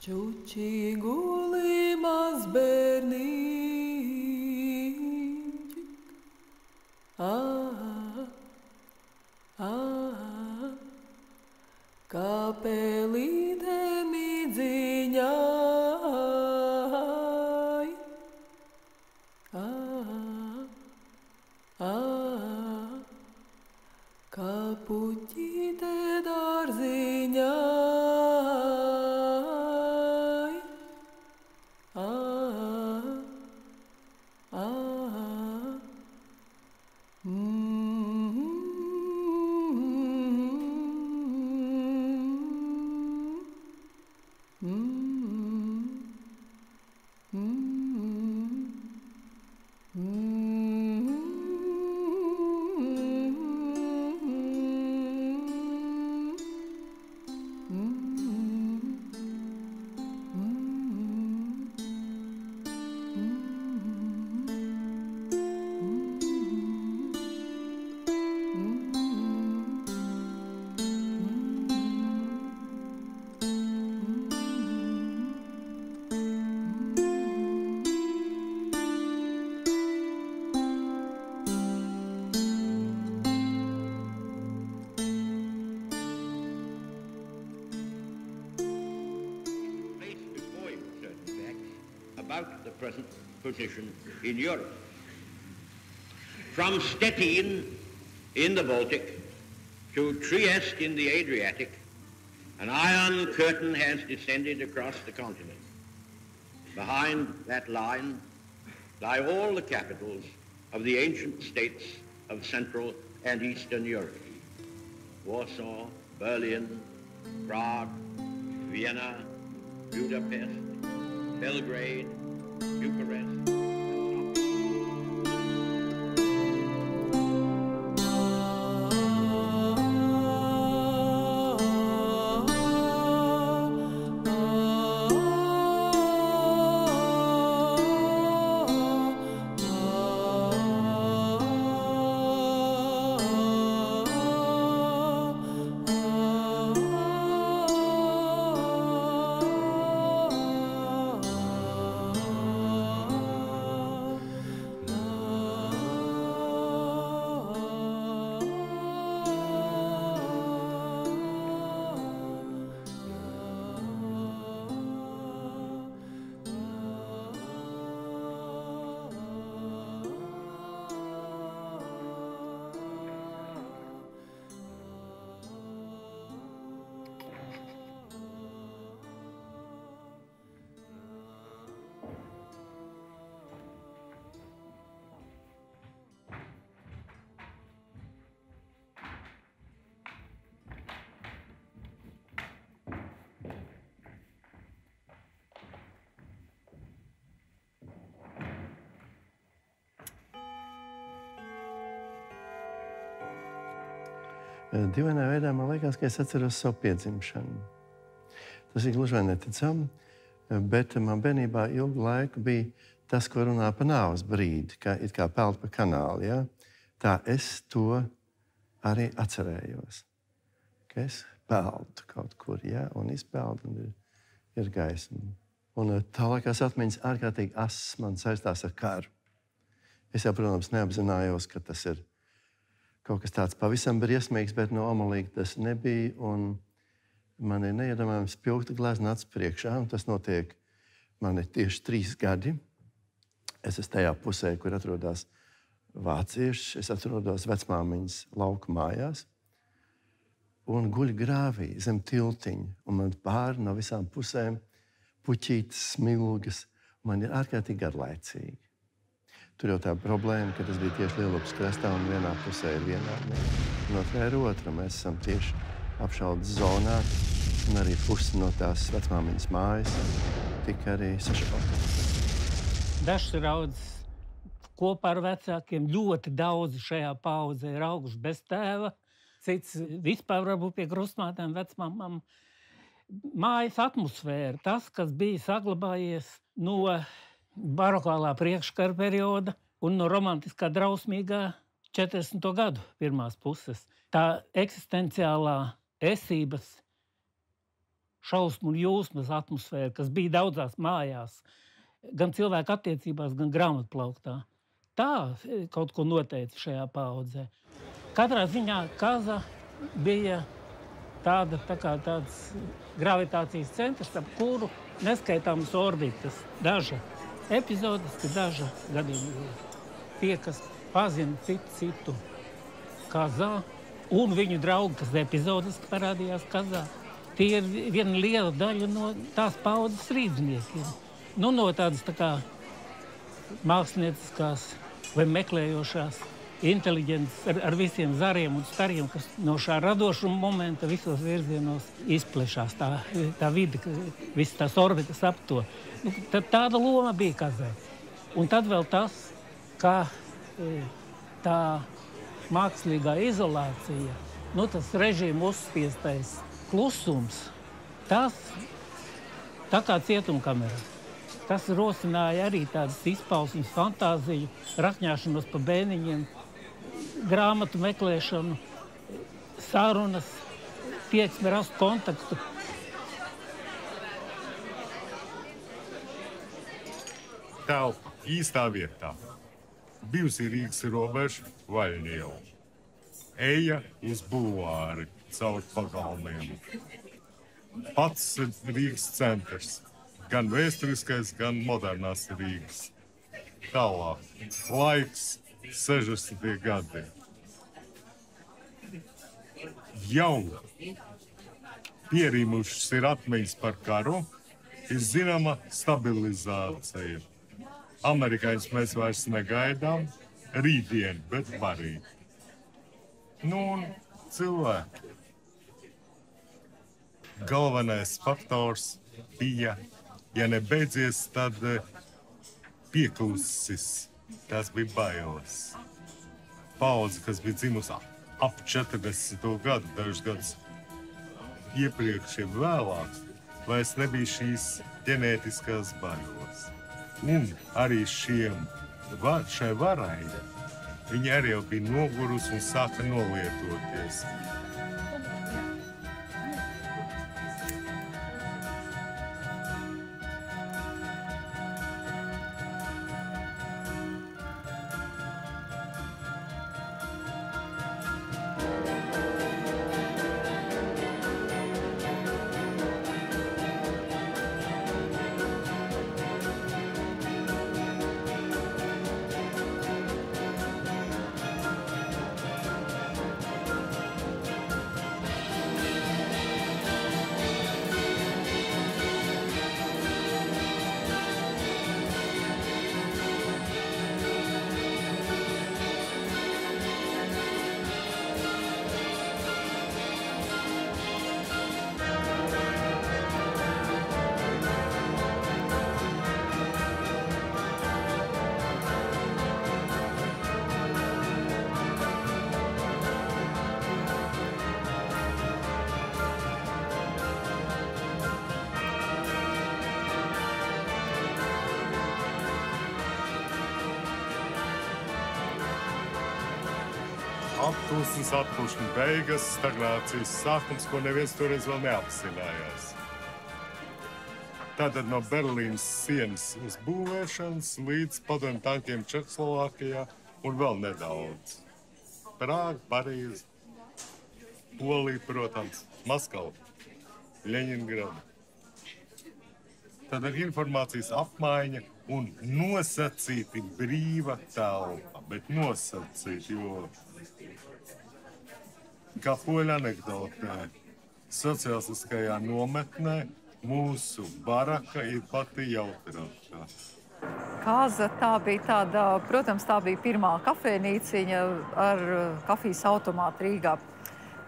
Čuči guli maz bērniņš, kā pelīte mīdziņai, kā puķīte dārziņai. About the present position in Europe. From Stettin in the Baltic to Trieste in the Adriatic, an iron curtain has descended across the continent. Behind that line lie all the capitals of the ancient states of Central and Eastern Europe. Warsaw, Berlin, Prague, Vienna, Budapest, Belgrade, Bucharest. Dīvainā veidā man liekas, ka es atceros savu piedzimšanu. Tas ir gluži vai neticami, bet man bērnībā ilgu laiku bija tas, ko runā par nāves brīdi, it kā peld pa kanāli. Ja? Tā es to arī atcerējos. Ka es peldu kaut kur, ja? Un izpeldu, un ir gaisma. Un tā laikās atmiņas ārkārtīgi asas man saistās ar karu. Es jau, protams, neapzinājos, ka tas ir kaut kas tāds pavisam briesmīgs, bet no omulīga tas nebija. Un man ir neiedomājams spilgta glezna acu priekšā. Un tas notiek man ir tieši 3 gadi. Es esmu tajā pusē, kur atrodas vācieši. Es atrodos vecmāmiņas lauku mājās. Un guļu grāvī zem tiltiņa. Un man pāri no visām pusēm puķītes, smilgas. Man ir ārkārtīgi garlaicīgi. Tur jau tā problēma, ka tas bija tieši Lielupas krastā un vienā pusē ir viena armija, un otrā ir otra. Mēs esam tieši apšaudes zonā, un arī pusi no tās vecmāmiņas mājas tika arī sašauta. Dažs ir audzis kopā ar vecākiem, ļoti daudzi šajā paudzē ir auguši bez tēva, cits vispār varbūt pie krustmātēm, vecmāmām. Mājas atmosfēra, tas, kas bija saglabājies no barokālā priekškara perioda un no romantiskā drausmīgā 40. gadu pirmās puses. Tā eksistenciālā esības šausmu un jūsmas atmosfēra, kas bija daudzās mājās, gan cilvēku attiecībās, gan grāmatplauktā. Tā kaut ko noteica šajā paudzē. Katrā ziņā Kaza bija tāds gravitācijas centrs, ap kuru neskaitāmas orbitas, daža epizodiski, daža gadījumi. Tie, kas pazina citu Kazā, un viņu draugi, kas epizodiski parādījās Kazā, tie ir viena liela daļa no tās paudzes rīdzniekiem. No tādas mākslinieckās vai meklējošās inteliģences ar visiem zariem un stariem, kas no šā radošuma momenta visos virzienos izplešās. Tā vide, visas tās orbitas ap to. Tāda loma bija Kazai. Un tad vēl tas, ka tā mākslīgā izolācija, tas režīma uzspiestais klusums, tas tā kā cietumkamerā. Tas rosināja arī tādas izpausmes, fantāziju, rakņāšanos pa bēniņiem, grāmatu meklēšanu, sarunas, tieksmi rast kontaktu. Telpa īstā vietā. Bijusī Rīgas robeža Vaļņiela. Eja uz bulvāri caur pagalmiem. Pats Rīgas centrs. Gan vēsturiskais, gan modernās Rīgas. Tālāk. Laiks 60. gadi. Jau pierīmušas ir atmiņas par karu, ir zināma stabilizācija. Amerikāņus mēs vairs negaidām rītdien, bet parīt. Un cilvēki. Galvenais faktors bija, ja nebeidzies, tad pieklusis. Tas bija bailes. Paudze, kas bija dzimusi ap 40. gadu, dažus gadus iepriekš, ja vēlāk, vairs nebija šīs ģenētiskās bailes. Un arī šai varai viņi arī jau bija nogurusi un sāka nolietoties. Apklusnes, atpūšana beigas, stagnācijas sākums, ko neviens toreiz vēl neapzinājās. Tātad no Berlīnas sienas uzbūvēšanas līdz padomju tankiem Čehoslovākijā un vēl nedaudz. Prāga, Parīze, Polija, protams, Maskava, Ļeņingrada. Tad ir informācijas apmaiņa un nosacīti brīva telpa, bet nosacīti, jo, kā poļu anekdotē, sociālistiskajā nometnē mūsu baraka ir pati jautrākā. Kāza tā bija tāda, protams, tā bija pirmā kafejnīciņa ar kafijas automātu Rīgā.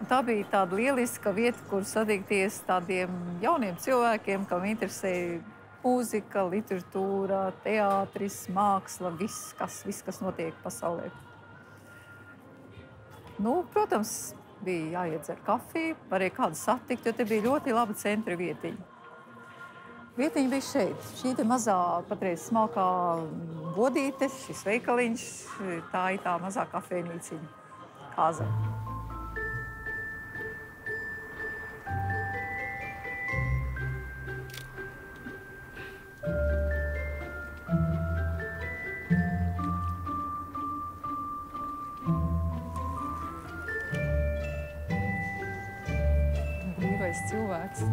Tā bija tāda lieliska vieta, kur satikties tādiem jauniem cilvēkiem, kam interesēja mūzika, literatūra, teātris, māksla, viss, kas notiek pasaulē. Nu, protams, bija jāiedzer kafiju, varēja kādu satikt, jo te bija ļoti laba centra vietiņa. Vietiņa bija šeit. Šī te mazā, patreiz smalkā bodīte, šis veikaliņš, tā ir tā mazā kafejnīciņa Kāza. Brīvais cilvēks.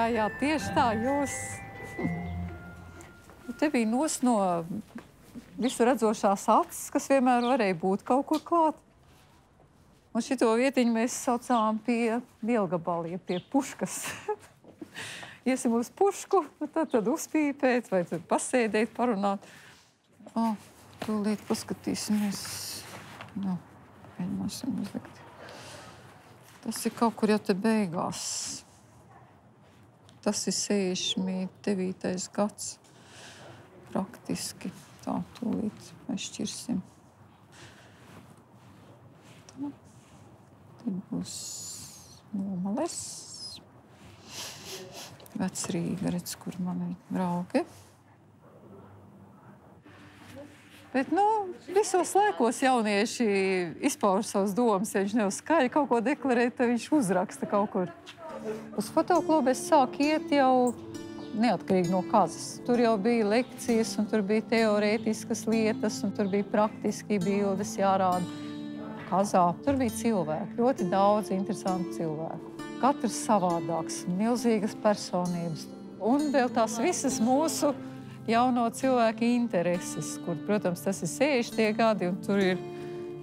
Jā, tieši tā, jūs. Te bija nos no visu redzošās acis, kas vienmēr varēja būt kaut kur klāt. Un šito vietiņu mēs saucām pie vielgabaliem, pie puškas. Iesim uz pušku, tad uzpīpēt vai tad pasēdēt, parunāt. Tūlīt paskatīsimies. Mēģināsim uzlikt. Tas ir kaut kur jau te beigās. Tas ir 69. gads. Praktiski. Tā, tūlīt mēs šķirsim. Tā. Te būs Nomales. Vecrīga, redz, kur man ir draugi. Bet, visos laikos jaunieši izpauž savas domas. Ja viņš nevar skaļi kaut ko deklarēt, tad viņš uzraksta kaut kur. Uz fotoklubu es sāku iet jau neatkarīgi no Kazas. Tur jau bija lekcijas, un tur bija teorētiskas lietas, un tur bija praktiski bildes jārāda. Kazā tur bija cilvēki, ļoti daudz interesantu cilvēku. Katrs savādāks, milzīgas personības. Un vēl tās visas mūsu jauno cilvēku intereses, kur, protams, tas ir 60. gadi, un tur ir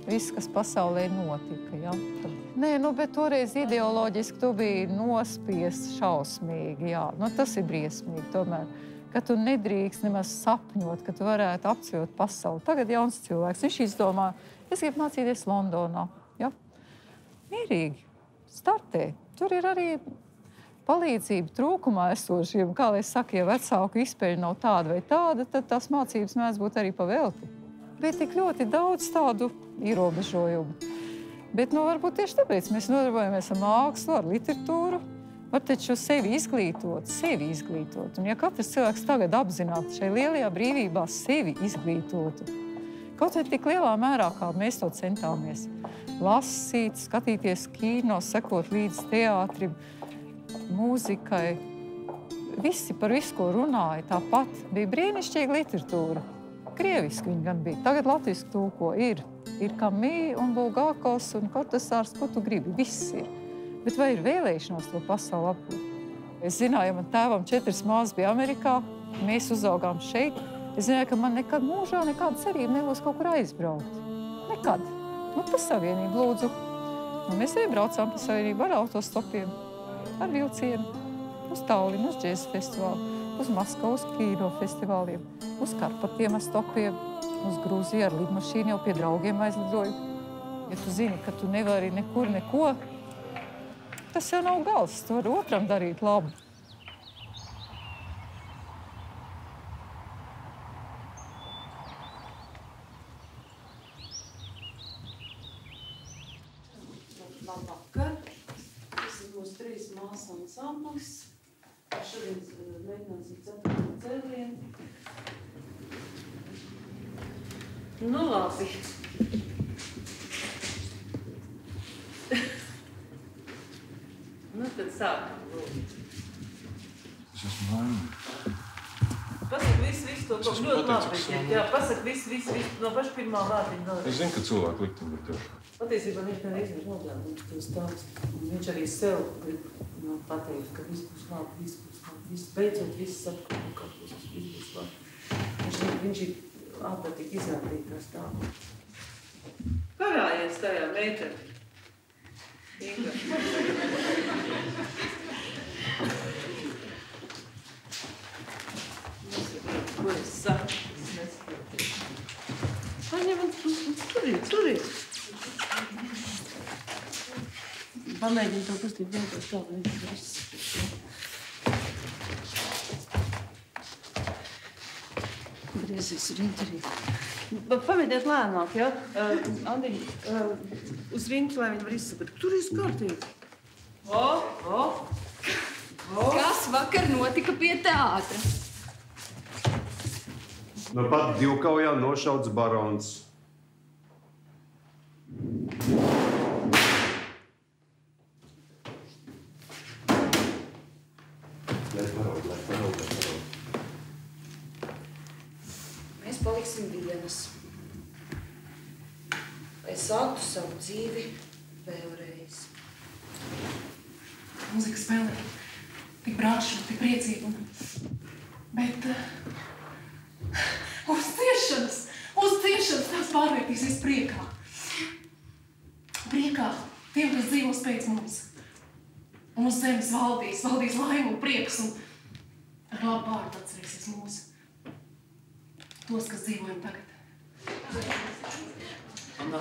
viss, kas pasaulē notika. Ja? Nē, bet toreiz ideoloģiski tu biji nospiests šausmīgi, jā. Tas ir briesmīgi tomēr, ka tu nedrīkst nemaz sapņot, ka tu varētu apceļot pasauli. Tagad jauns cilvēks, viņš izdomā, es gribu mācīties Londonā, ja? Mierīgi, startē. Tur ir arī palīdzība trūkumā esošiem, kā lai saka, ja vecāku izpēļu nav tāda vai tāda, tad tās mācības mēdz būt arī pa velti. Bija tik ļoti daudz tādu ierobežojumu. Bet, varbūt tieši tāpēc mēs nodarbojamies ar mākslu, ar literatūru. Var taču sevi izglītot. Un ja katrs cilvēks tagad apzinātu šai lielajā brīvībā sevi izglītotu, kaut vai tik lielā mērā, kā mēs to centāmies. Lasīt, skatīties kino, sekot līdz teātrim, mūzikai. Visi par visu, ko runāja, tāpat bija brīnišķīga literatūra. Krieviski viņi gan bija. Tagad latviski tūko ir. Ir Kamī un Bulgākovs un Kortasārs, ko tu gribi. Viss ir. Bet vai ir vēlēšanās to pasauli apgūt? Es zināju, ja man tēvam 4 māsas bija Amerikā, mēs uzaugām šeit. Es zināju, ka man nekad mūžā nekāda cerība nebūs kaut kur aizbraukt. Nekad. Pa savienību, lūdzu. Mēs arī braucām pa savienību ar autostopiem, ar vilcienu, uz Tallinu, uz džēza festivālu, uz Maskavu, uz kino festivāliem, uz Karpatiem ar stopiem, uz Grūziju ar lidmašīnu jau pie draugiem aizlidoju. Ja tu zini, ka tu nevari nekur neko, tas jau nav gals. Tu vari otram darīt labu. Labvakar. Tas ir mūsu 3 māsu ansamblis. Šodien mēģināsim 4. cēlienu. Labi. Tad sākam. Es esmu laimīgs. Pasaka, visu to kaut ļoti labi. Jā, pasaka visu, no paša pirmā vārdiņa. Es zinu, ka cilvēku liktumi ir tieši. Patiesībā viņš nereiz ir noglēmums to stāstu. Viņš arī sev grib pateikt, ka viss būs labi, viss beidzot, viss saprot, ka viss būs labi. Viņš ir ārprātīgi izrādīt kā stāvu. Parājies tajā meiteni. Inga. Ko es saku? Es nesaprotu. Paņem, turiet. Pamēģini to kustību vienkārši kā viņš viss. Griezīs rintarī. Pamēģiniet lēnāk, ja? Andiņ, uz rintu, lai viņi var izsakat. Tur ir kārtīgi. Kas vakar notika pie teātra? Nu pat divkaujā nošauts barons. Lai parod. Mēs paliksim vienas. Lai sāktu savu dzīvi vēlreiz. Mūzika spēlē tik brāšu, tik priecīgu. Bet uz ciešanas tās pārvērtīsies priekā. Priekā tiem, kas dzīvos pēc mums. Un uz zemes valdīs laime un prieks un ar labu vārdu atcerēsies mūsu. Tos, kas dzīvojam tagad. Anna.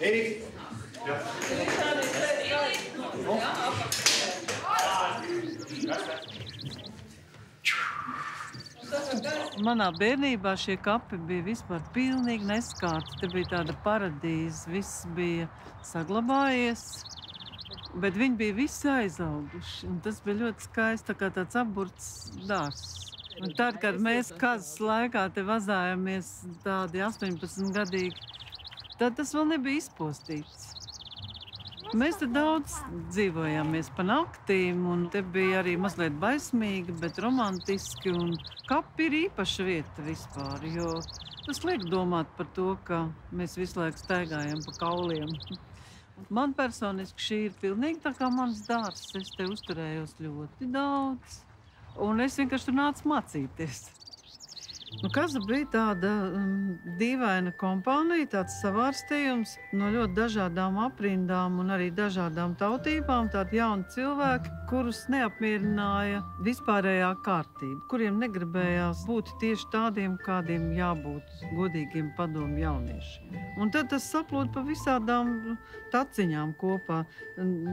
Erik! Jā. Manā bērnībā šie kapi bija vispār pilnīgi neskārti. Te bija tāda paradīze, viss bija saglabājies, bet viņi bija visi aizauguši. Un tas bija ļoti skaisti, tā kā tāds apburts dārzs. Un tad, kad mēs kazas laikā te vazājāmies tādi 18-gadīgi, tad tas vēl nebija izpostīts. Mēs te daudz dzīvojāmies pa naktīm, un te bija arī mazliet baismīgi, bet romantiski, un kapi ir īpaša vieta vispār, jo tas liek domāt par to, ka mēs visu laiku staigājam pa kauliem. Man personiski šī ir pilnīgi tā kā mans dārzs, es te uzturējos ļoti daudz, un es vienkārši tur nācu mācīties. Kaza bija tāda dīvaina kompānija, tāds savārstījums no ļoti dažādām aprindām un arī dažādām tautībām, tādi jauni cilvēki, kurus neapmierināja vispārējā kārtība, kuriem negribējās būt tieši tādiem, kādiem jābūt godīgiem padomu jauniešiem. Un tad tas saplūda pa visādām taciņām kopā.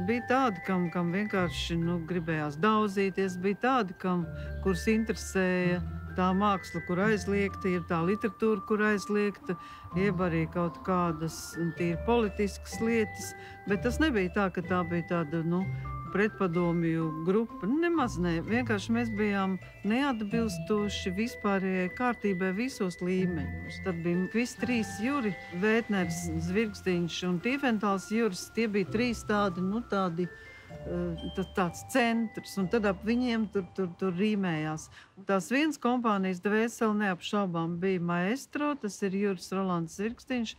Bija tādi, kam vienkārši gribējās daudzīties, bija tādi, kurus interesēja tā māksla, kur aizliegta, ir tā literatūra, kur aizliegta, jeb arī kaut kādas tīri politiskas lietas, bet tas nebija tā, ka tā bija tāda, pretpadomju grupa. Nemaz ne, vienkārši mēs bijām neatbilstoši vispārējai kārtībai visos līmeņos. Tad bija visi trīs juri, Vētners, Zvirgstiņš un Tīfentāls Juris, tie bija trīs tādi, tāds centrs, un tad ap viņiem tur rīmējās. Tās vienas kompānijas dvēseli neapšaubām bija Maestro, tas ir Juris Rolands Zvirgstiņš,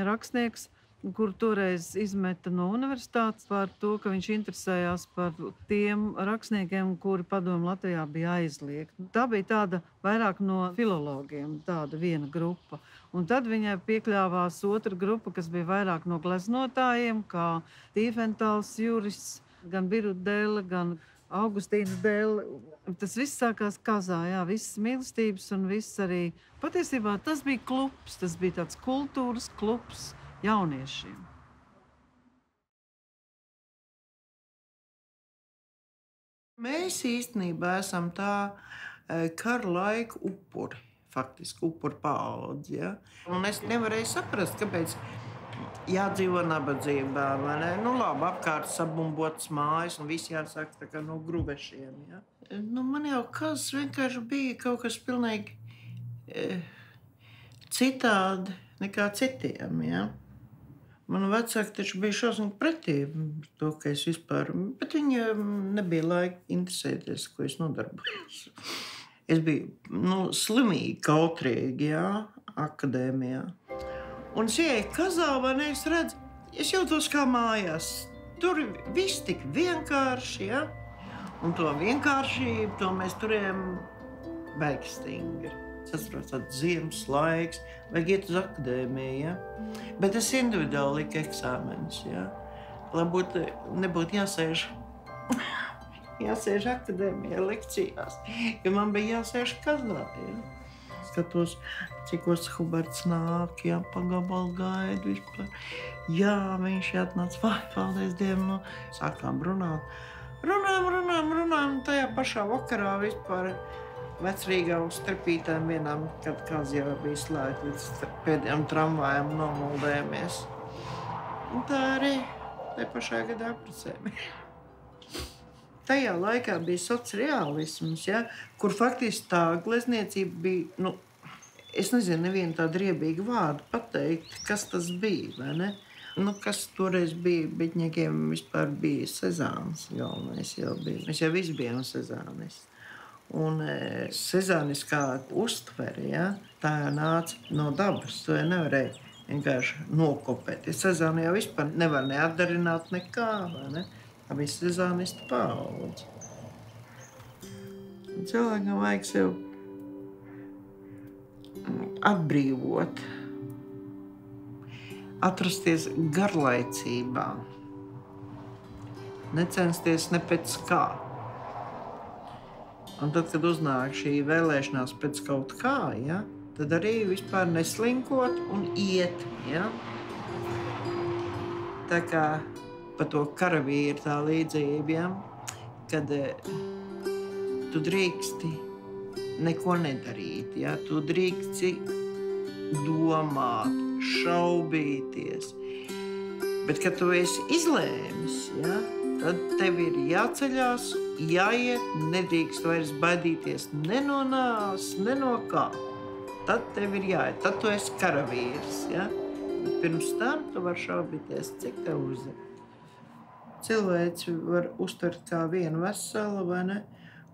rakstnieks, kur toreiz izmeta no universitātes par to, ka viņš interesējās par tiem rakstniekiem, kuri padomu Latvijā bija aizliegti. Tā bija tāda vairāk no filologiem, tāda viena grupa. Un tad viņai piekļāvās otra grupa, kas bija vairāk no gleznotājiem, kā Tīfentāls Juris, gan Birut Dēle, gan Augustīns Dēle. Tas viss sākās Kazā, jā, visas mīlestības un viss arī. Patiesībā tas bija klubs, tas bija tāds kultūras klubs jauniešiem. Mēs īstenībā esam tā kara laika upuri, faktiski upuri paudzi, ja? Un es nevarēju saprast, kāpēc jādzīvo nabadzībā, vai ne? Labi, apkārt sabumbotas mājas un visi jāsaka tā kā no gruvešiem, ja? Man jau kas vienkārši bija kaut kas pilnīgi citādi nekā citiem, ja. Man vecāki taču bija šausmīgi pretī to, ka es vispār, bet viņi nebija laika interesēties, ko es nodarbojos. Es biju, slimīgi, kautrīgi, jā, akadēmijā. Un es ieeju Kazā, vai ne, es redzu, es jūtos kā mājās. Tur viss tik vienkārši, ja? Un to vienkāršību, to mēs turējam baigi stingri. Es atceros tāds ziemas laiks, vajag iet uz akadēmiju, ja? Bet es individuāli liku eksāmenus, ja? Lai nebūtu jāsēž akadēmijā lekcijās, jo man bija jāsēž Kazā, ja? Skatos, cikos Huberts nāk, ja, pagabalu gaidu vispār. Jā, viņš atnāca, vai, paldies Dievam, sākām runāt. Runājam, tajā pašā vakarā vispār Vecrīgā uz Trepītēm vienām, kad kāds jau bija slēgt, līdz pēdējām tramvājām nomuldējamies. Un tā arī tajā pašā gadā apprecējamies. Tajā laikā bija socreālisms, ja, kur faktiski tā glezniecība bija, es nezinu, nevienu tādu riebīgu vārdu pateikt, kas tas bija, vai ne? Kas toreiz bija, beļģniekiem vispār bija Sezāns galvenais jau bija. Mēs jau visi bijām Sezānisti. Un sezāniskā uztvere, ja, tā jau nāca no dabas, to jau nevarēja vienkārši nokopēt. Ja Sezāni jau vispār nevar neatdarināt nekā, vai ne? Tā bija sezānista paudze. Cilvēkam vajag sev atbrīvot, atrasties garlaicībā, necensties ne pēc kā. Un tad, kad uznāk šī vēlēšanās pēc kaut kā, ja, tad arī vispār neslinkot un iet. Ja. Tā kā pa to karavīru tā līdzība, ja, kad tu drīksti neko nedarīt, ja, tu drīksti domāt, šaubīties. Bet, kad tu esi izlēmis, ja, tad tev ir jāceļās, jāiet, nedrīkst vairs baidīties ne no nāves, ne no kā. Tad tev ir jāiet, tad tu esi karavīrs, ja. Pirms tam tu vari šaubīties, cik tev uzdara. Cilvēks var uztvert kā vienu veselu, vai ne,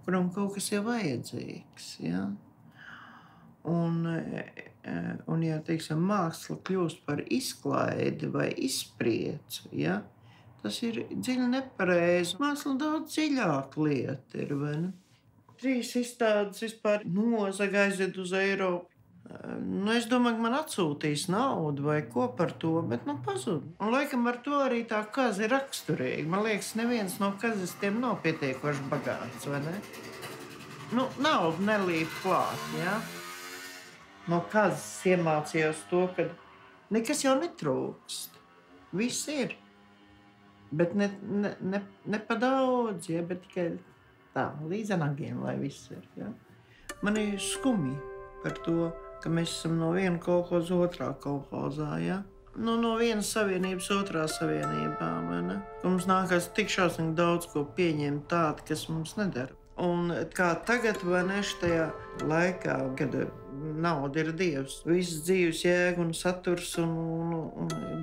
kuram kaut kas ir vajadzīgs, ja. Un ja, teiksim, māksla kļūst par izklaidi vai izpriecu, ja, tas ir dziļi nepareizi. Māksla daudz dziļāka lieta ir, vai ne? 3 izstādes vispār nozaga aiziet uz Eiropu. Es domāju, ka man atsūtīs naudu vai ko par to, bet pazud. Un laikam ar to arī tā kaza ir raksturīga. Man liekas, neviens no kazistiem nav pietiekoši bagāts, vai ne? Nauda nelīp klāt, ja? No kazas iemācījos to, ka nekas jau netrūkst. Viss ir. Bet ne pa daudz, ja? Bet tikai tā, līdz nagiem, lai viss ir, ja? Man ir skumji par to, ka mēs esam no viena kolhoza otrā kolhozā, ja? No vienas savienības otrā savienībā, vai ne? Mums nākās tik šausmīgi daudz ko pieņemt tādu, kas mums nedara. Un kā tagad, vai ne, šajā laikā, kad nauda ir dievs, viss dzīves jēga un saturs un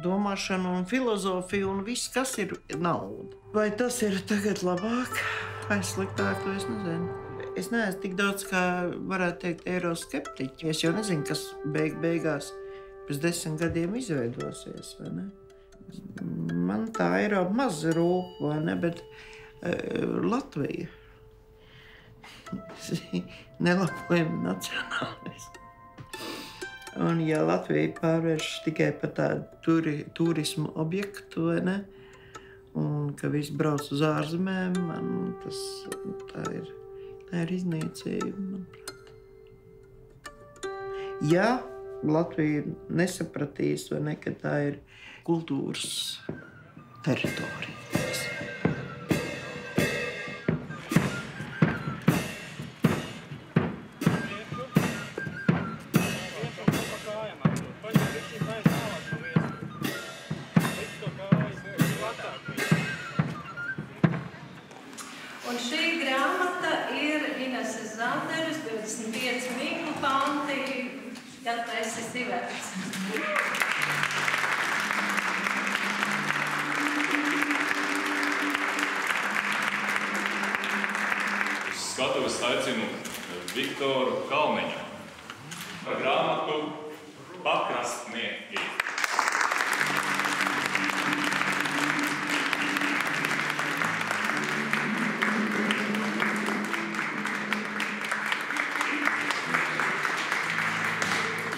domāšana un filozofija un viss, kas ir nauda. Vai tas ir tagad labāk vai sliktāk, to es nezinu. Es neesmu tik daudz, kā varētu teikt, eiroskeptiķi. Es jau nezinu, kas beigās pēc 10 gadiem izveidosies, vai ne? Man tā Eiropa maz rūp, vai ne, bet Latvija. Nelabojami nacionālisti. Un ja Latvija pārvērš tikai par tādu turismu objektu, vai ne, un ka viss brauc uz ārzemēm, man tā ir iznīcība, manuprāt. Ja Latvija nesapratīs, vai ne, ka tā ir kultūras teritorija. Un šī grāmata ir Ineses Zanderes 25 mīklu panti Ja tu esi sivēts. Uz skatuves aicinu Viktoru Kalniņu par grāmatu Pakrastnieki.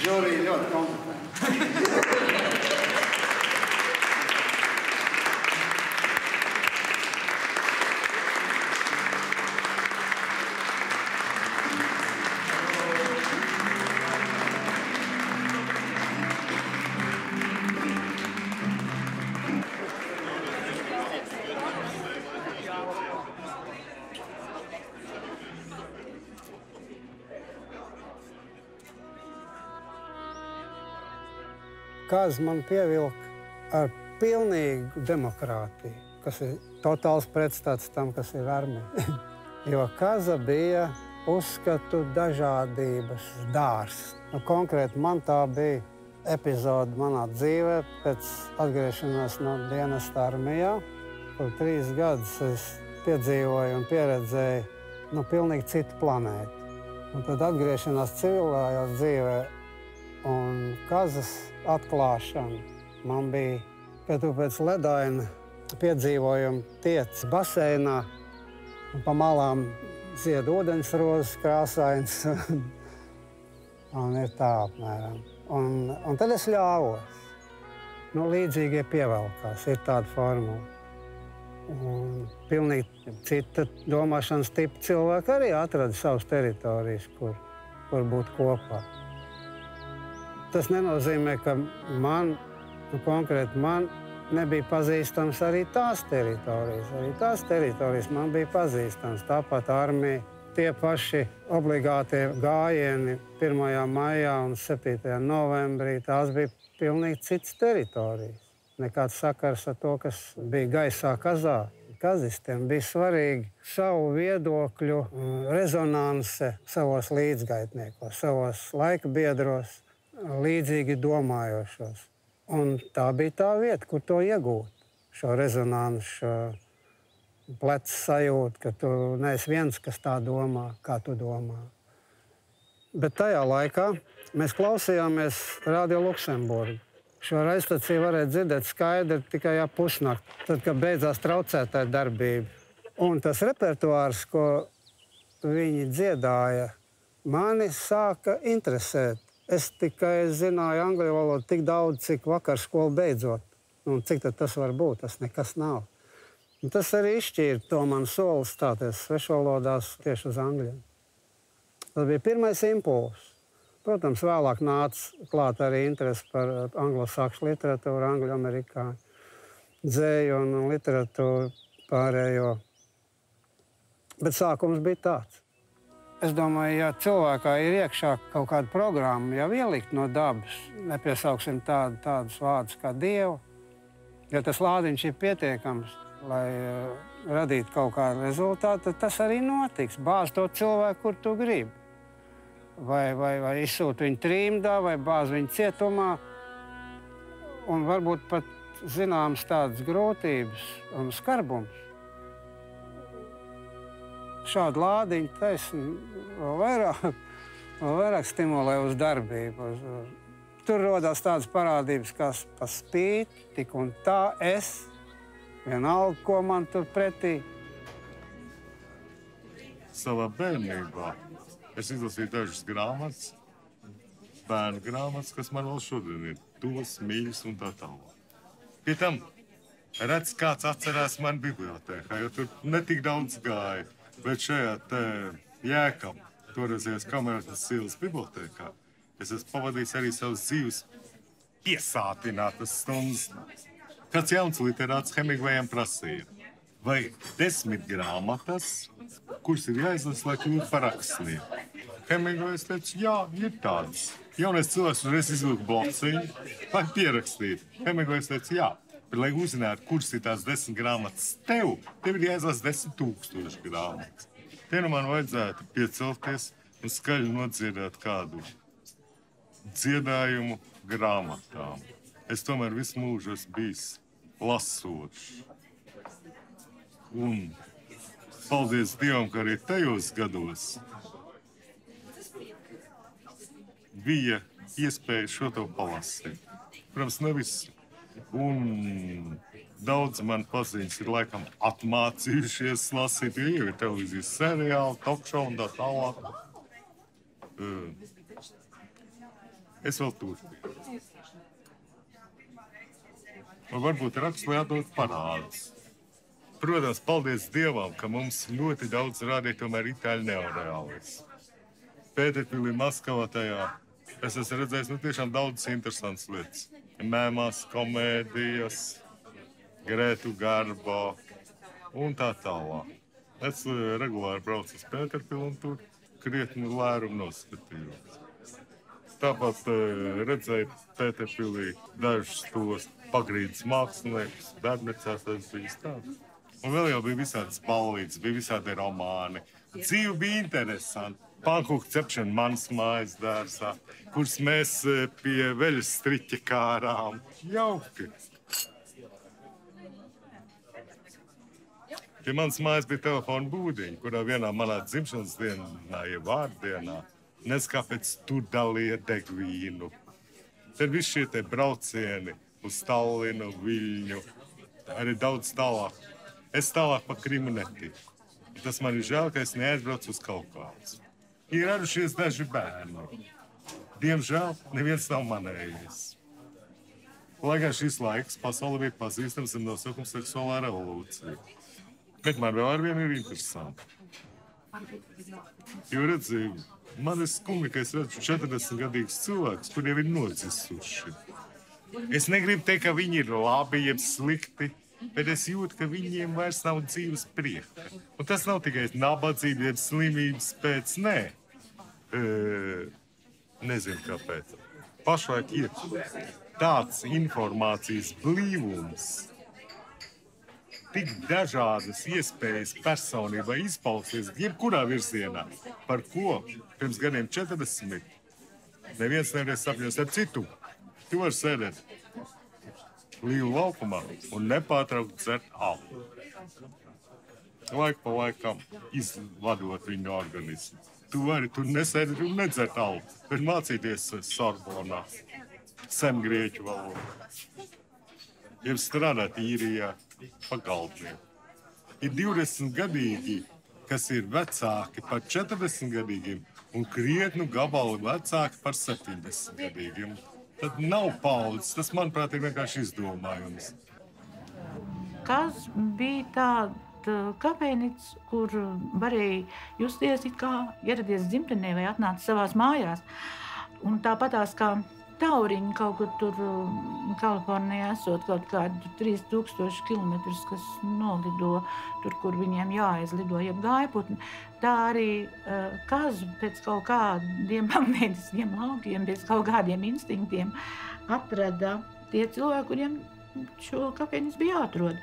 Žorija ļoti kompetenti. Kaz man pievilka ar pilnīgu demokrātiju, kas ir totāls pretstats tam, kas ir armija. Jo Kaza bija uzskatu dažādības dārs. Konkrēti man tā bija epizode manā dzīvē pēc atgriešanās no dienesta armijā, kur 3 gadus es piedzīvoju un pieredzēju pilnīgi citu planētu. Un tad atgriešanās civilājā dzīvē un Kazas atklāšana man bija, ka tu pēc ledaina piedzīvojumu tiec baseinā un pa malām zied ūdensrozes krāsains. Un ir tā apmēram. Un tad es ļāvos. Līdzīgie pievelkās, ir tāda formula. Un pilnīgi cita domāšanas tipa cilvēki arī atrada savas teritorijas, kur būt kopā. Tas nenozīmē, ka konkrēti man nebija pazīstams arī tās teritorijas. Arī tās teritorijas man bija pazīstams. Tāpat armija, tie paši obligātie gājieni 1. maijā un 7. novembrī, tās bija pilnīgi citas teritorijas. Nekāds sakars ar to, kas bija gaisā Kazā. Kazistiem bija svarīgi savu viedokļu rezonanse savos līdzgaitniekos, savos laika biedros, līdzīgi domājošos. Un tā bija tā vieta, kur to iegūt. Šo rezonansu, šo plecu sajūtu, ka tu neesi viens, kas tā domā, kā tu domā. Bet tajā laikā mēs klausījāmies Radio Luksemburgu. Šo raidstaciju varēja dzirdēt skaidri tikai ap pusnakti, tad, kad beidzās traucētāja darbība. Un tas repertuārs, ko viņi dziedāja, mani sāka interesēt. Es tikai zināju angļu valodu tik daudz, cik vakar skola beidzot. Un cik tad tas var būt, tas nekas nav. Un tas arī izšķīra to man soli stāties svešvalodās tieši uz angļiem. Tas bija pirmais impulss. Protams, vēlāk nāca klāt arī interesi par anglosakšu literatūru, angļu, amerikāņu, dzēju un literatūru pārējo. Bet sākums bija tāds. Es domāju, ja cilvēkā ir iekšā kaut kāda programma jau ielikt no dabas, nepiesauksim tādus vārdus kā Dievu, ja tas lādiņš ir pietiekams, lai radītu kaut kādu rezultātu, tad tas arī notiks. Bāz to cilvēku, kur tu gribi. Vai izsūti viņu trīmdā, vai bāz viņu cietumā. Un varbūt pat zināmas tādas grūtības un skarbums. Šādu lādiņu taisni vēl vairāk stimulē uz darbību. Tur rodās tādas parādības, kas pa spīti, tik un tā es, vienalga, ko man tur pretī. Savā bērnībā es izlasīju dažas grāmatas, bērnu grāmatas, kas man vēl šodien ir tos, mīļas un tā tālāk. Pie tam redz, kāds atcerās man bibliotēkā, jo tur netik daudz gāja. Bet šajā Jēkab, toreizies Kamerasnes ielas bibliotēkā, es esmu pavadījis arī savas dzīves piesātinātas stundas. Kāds jauns literāts Hemingvejam prasīja, vai 10 grāmatas, kuras ir jāizlasa, lai kļūtu par rakstnieku. Hemingvejs teica, jā, ir tādas. Jaunais cilvēks reiz izvilka blociņu, lai pierakstītu. Hemingvejs teica, jā. Bet, lai uzzinātu, kuras ir tās 10 grāmatas tev ir jāizlasa 10 000 grāmatas. Te nu man vajadzētu piecelties un skaļi nodziedāt kādu dziedājumu grāmatām. Es tomēr visu mūžu esmu bijis lasošs. Un paldies Dievam, ka arī tajos gados bija iespēja šo to palasīt. Protams, ne visi. Un daudz man paziņas ir laikam atmācījušies lasīt, jo jau ir televīzijas seriāli, talkshow un tā tālāk. Es vēl turpinu. Un varbūt raksts, lai atdod parādus. Protams, paldies Dievam, ka mums ļoti daudz rādīja tomēr itāļu neoreālis. Pēterpilī Maskavā tajā es esmu redzējis tiešām daudzas interesantas lietas. Mēmās, komēdijas, Grētu Garbo un tā tālāk. Es regulāri braucu uz Pēterpilu un tur krietni lērumu noskatījos. Tāpat redzēju Pēterpilī dažus tos pagrīdes māksliniekus, darbnīcās tas bija tāds. Un vēl jau bija visādas ballītes, bija visādi romāni. Dzīve bija interesanti. Pankūku cepšana manas mājas dārzā, kuras mēs pie veļas striķa kārām. Jauki. Pie manas mājas bija telefona būdiņa, kurā vienā manā dzimšanas dienā, ja vārdienā, kāpēc tur dalīja degvīnu. Tad visi šie te braucieni uz Tallinu, Viļņu, arī daudz tālāk. Es tālāk pa Krimu netiku. Tas man ir žēl, ka es neaizbraucu uz Kaukāzu. Ir radušies daži bērni. Diemžēl neviens nav manējis. Lai gan šis laiks pasaulē bija pazīstams ar nosaukumu seksuālā revolūcija. Bet man vēl ar vienu ir interesanti. Jo redzi, man ir skumji, ka es redzu 40-gadīgus cilvēkus, kuriem ir nodzisuši. Es negribu teikt, ka viņi ir labi, jeb slikti, bet es jūtu, ka viņiem vairs nav dzīves prieka. Un tas nav tikai nabadzība, jeb slimības pēc, nē. Nezinu, kāpēc. Pašlaik ir tāds informācijas blīvums, tik dažādas iespējas personībai izpausties jebkurā virzienā, par ko pirms gadiem 40 neviens nevarēja sapņot. Ar citu, tu vari sēdēt Līvu laukumā un nepārtraukt dzert alu. Laiku pa laikam izvadot viņu organismu. Tu vari tur nesēdēt un nedzert alu, bet mācīties Sorbonā, sengrieķu valodu. Jeb strādāt īrijā pa galdiem. Ir 20-gadīgi, kas ir vecāki par 40-gadīgiem un krietnu gabalu vecāki par 70-gadīgiem. Tad nav paudzes. Tas, manuprāt, ir vienkārši izdomājums. Kas bija tāda kafejnīca, kur varēja justies, it kā ieradies dzimtenē vai atnāca savās mājās. Un tāpatās kā tauriņi kaut kur tur Kalifornijā esot kaut kādu 3000 kilometrus, kas nolido tur, kur viņiem jāaizlido, jeb gājputni. Tā arī kazu pēc kaut kādiem magnētiskiem laukiem, pēc kaut kādiem instinktiem atrada tie cilvēki, kuriem šo kafejnīcu bija jāatrod.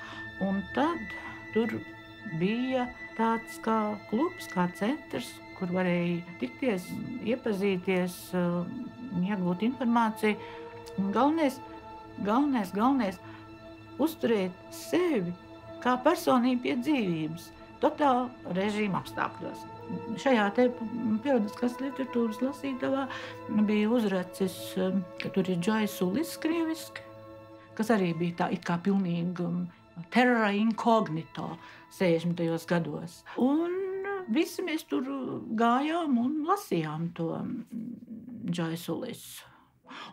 Un tad tur bija tāds kā klubs, kā centrs, kur varēja tikties, iepazīties, iegūt informāciju. Un galvenais uzturēt sevi kā personību pie dzīvības, totāla režīma apstākļos. Šajā te periodiskās literatūras lasītavā bija uzracis, ka tur ir Joyce Ulis krieviski, kas arī bija tā it kā pilnīgi terra incognito 60. gados. Un visi mēs tur gājām un lasījām to Joyce Ulis.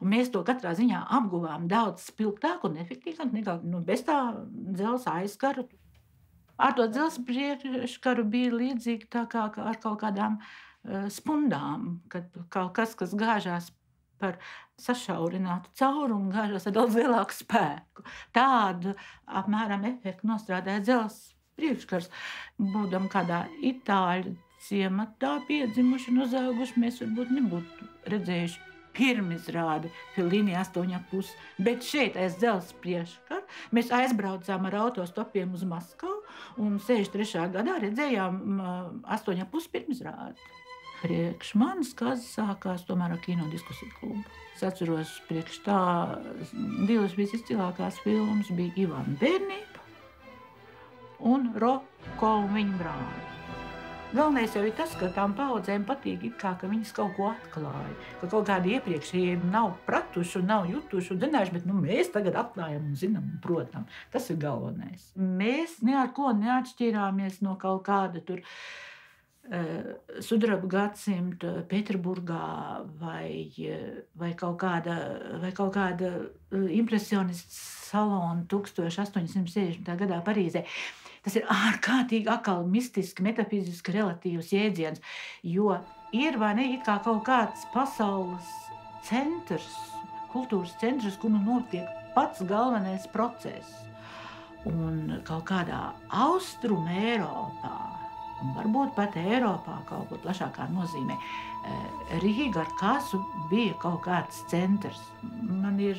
Un mēs to katrā ziņā apguvām daudz spilgtāk un efektīvāk nekā bez tā dzelzs aizkaru. Ar to dzelzs priekškaru bija līdzīgi tā kā ar kaut kādām spundām, kad kaut kas gāžās par sašaurinātu caurumu, gāžās ar daudz lielāku spēku. Tādu apmēram efektu nostrādāja dzelzs priekškars. Būdam kādā itāļu ciematā piedzimuši un uzauguši, mēs varbūt nebūtu redzējuši pirmizrādi Fellini 8,5, bet šeit aiz dzelzs priekškaru mēs aizbraucām ar autostopiem uz Maskavu un 63. gadā redzējām 8,5 pirmizrādi. Priekš manis kaza sākās tomēr ar kino diskusiju klubu. Es atceros, priekš tā divas izcilākās filmas bija Ivana bērnība un Roko un viņa brāli. Galvenais jau ir tas, ka tām paudzēm patīk, ka viņas kaut ko atklāja, ka kaut kādi iepriekšējie nav pratuši un nav jutuši un zinājuši, bet mēs tagad atklājam un zinām un protam. Tas ir galvenais. Mēs ar ko neatšķirāmies no kaut kāda tur sudraba gadsimta Pēterburgā vai kaut kāda impresionistu salona 1860. gadā Parīzē. Tas ir ārkārtīgi akali, mistiski, metafiziski relatīvs jēdziens, jo ir vai ne it kā kaut kāds pasaules centrs, kultūras centrs, kur notiek pats galvenais process. Un kaut kādā Austrumu Eiropā, un varbūt pat Eiropā kaut ko plašākā nozīmē, Rīga ar kasu bija kaut kāds centrs. Man ir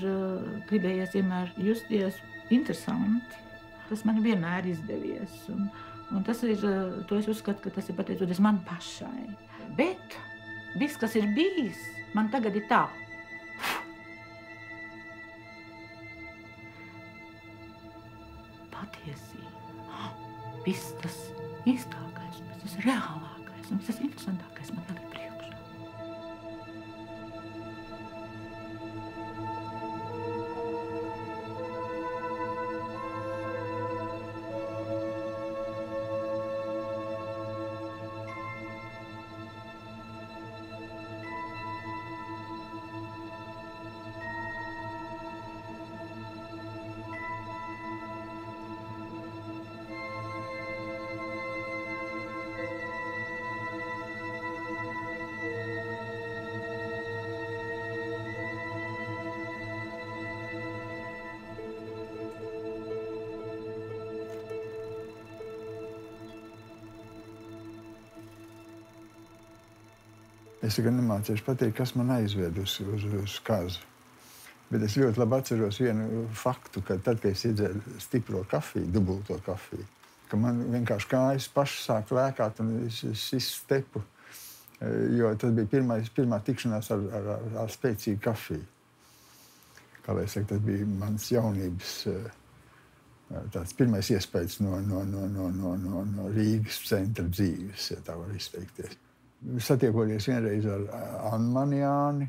gribējies vienmēr justies interesanti. Tas man vienmēr izdevies. Un tas ir, to es uzskatu, ka tas ir pateicoties man pašai. Bet viss, kas ir bijis, man tagad ir tā. Patiesība. Viss tas īstākais, tas reālākais un tas interesantākais man tagad priekšā. Es tikai nemācīšu pateikt, kas man aizved uz kazu. Bet es ļoti labi atceros vienu faktu, ka tad, kad es iedzēru stipro kafiju, dubulto kafiju, ka man vienkārši kājas pašas sāk lēkāt un es izstepu, jo tas bija pirmā tikšanās ar spēcīgu kafiju. Kā lai saka, tas bija mans jaunības tāds pirmais iespējas no Rīgas centra dzīves, ja tā var izteikties. Satiekoties vienreiz ar Annu Maniāni,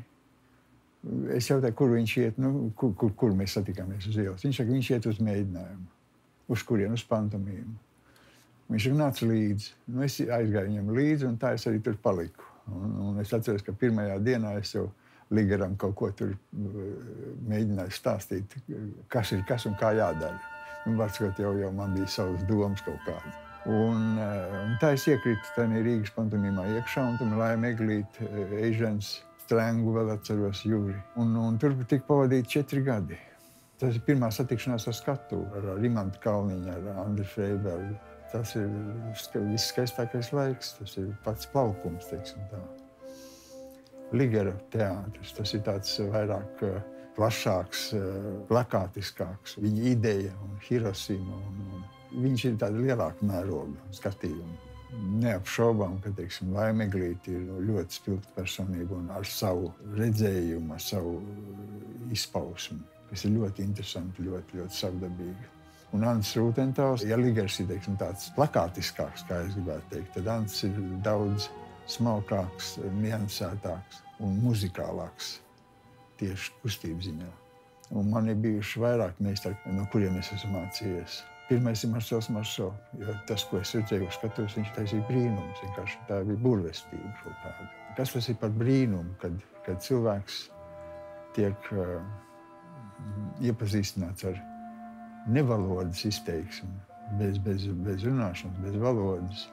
es jautāju, kur viņš iet, kur mēs satikāmies uz ielas. Viņš saka, viņš iet uz mēģinājumu. Uz kurien? Uz pantomīmu. Viņš saka, nāc līdzi. Es aizgāju viņam līdzi, un tā es arī tur paliku. Un es atceros, ka pirmajā dienā es jau Ligeram kaut ko tur mēģināju stāstīt, kas ir kas un kā jādara. Varbūt jau man bija savas domas kaut kādas. Un tā es iekritu tajā Rīgas pantomīmā iekšā, un tam Laima Eglīte, Eižens, Strengu vēl atceros Jūri. Un tur tika pavadīti 4 gadi. Tas ir pirmā satikšanās ar skatu, ar Rimantu Kalniņu, ar Andri Freibergu. Tas ir viskaistākais laiks, tas ir pats plaukums, teiksim tā. Ligera teātris, tas ir tāds vairāk plašāks, plakātiskāks. Viņa ideja un Hirosima viņš ir tāda lielāka mēroga skatījuma. Neapšaubām, ka, teiksim, Laima Eglīte ir ļoti spilgta personība un ar savu redzējumu, ar savu izpausmu, kas ir ļoti interesanti, ļoti savdabīgi. Un Ants Rūtentāls, ja Ligers ir, teiksim, tāds plakātiskāks, kā es gribētu teikt, tad Ants ir daudz smalkāks, niansētāks un muzikālāks tieši kustību ziņā. Un man ir bijuši vairāk meistari, no kuriem es esmu mācījies. Pirmais ir Marcels Marceau, jo tas, ko es redzēju uz skatuves, viņš taisīja brīnumus. Vienkārši tā bija burvestība kaut kāda. Kas tas ir par brīnumu, kad cilvēks tiek iepazīstināts ar nevalodas izteiksmi, bez runāšanas, bez valodas.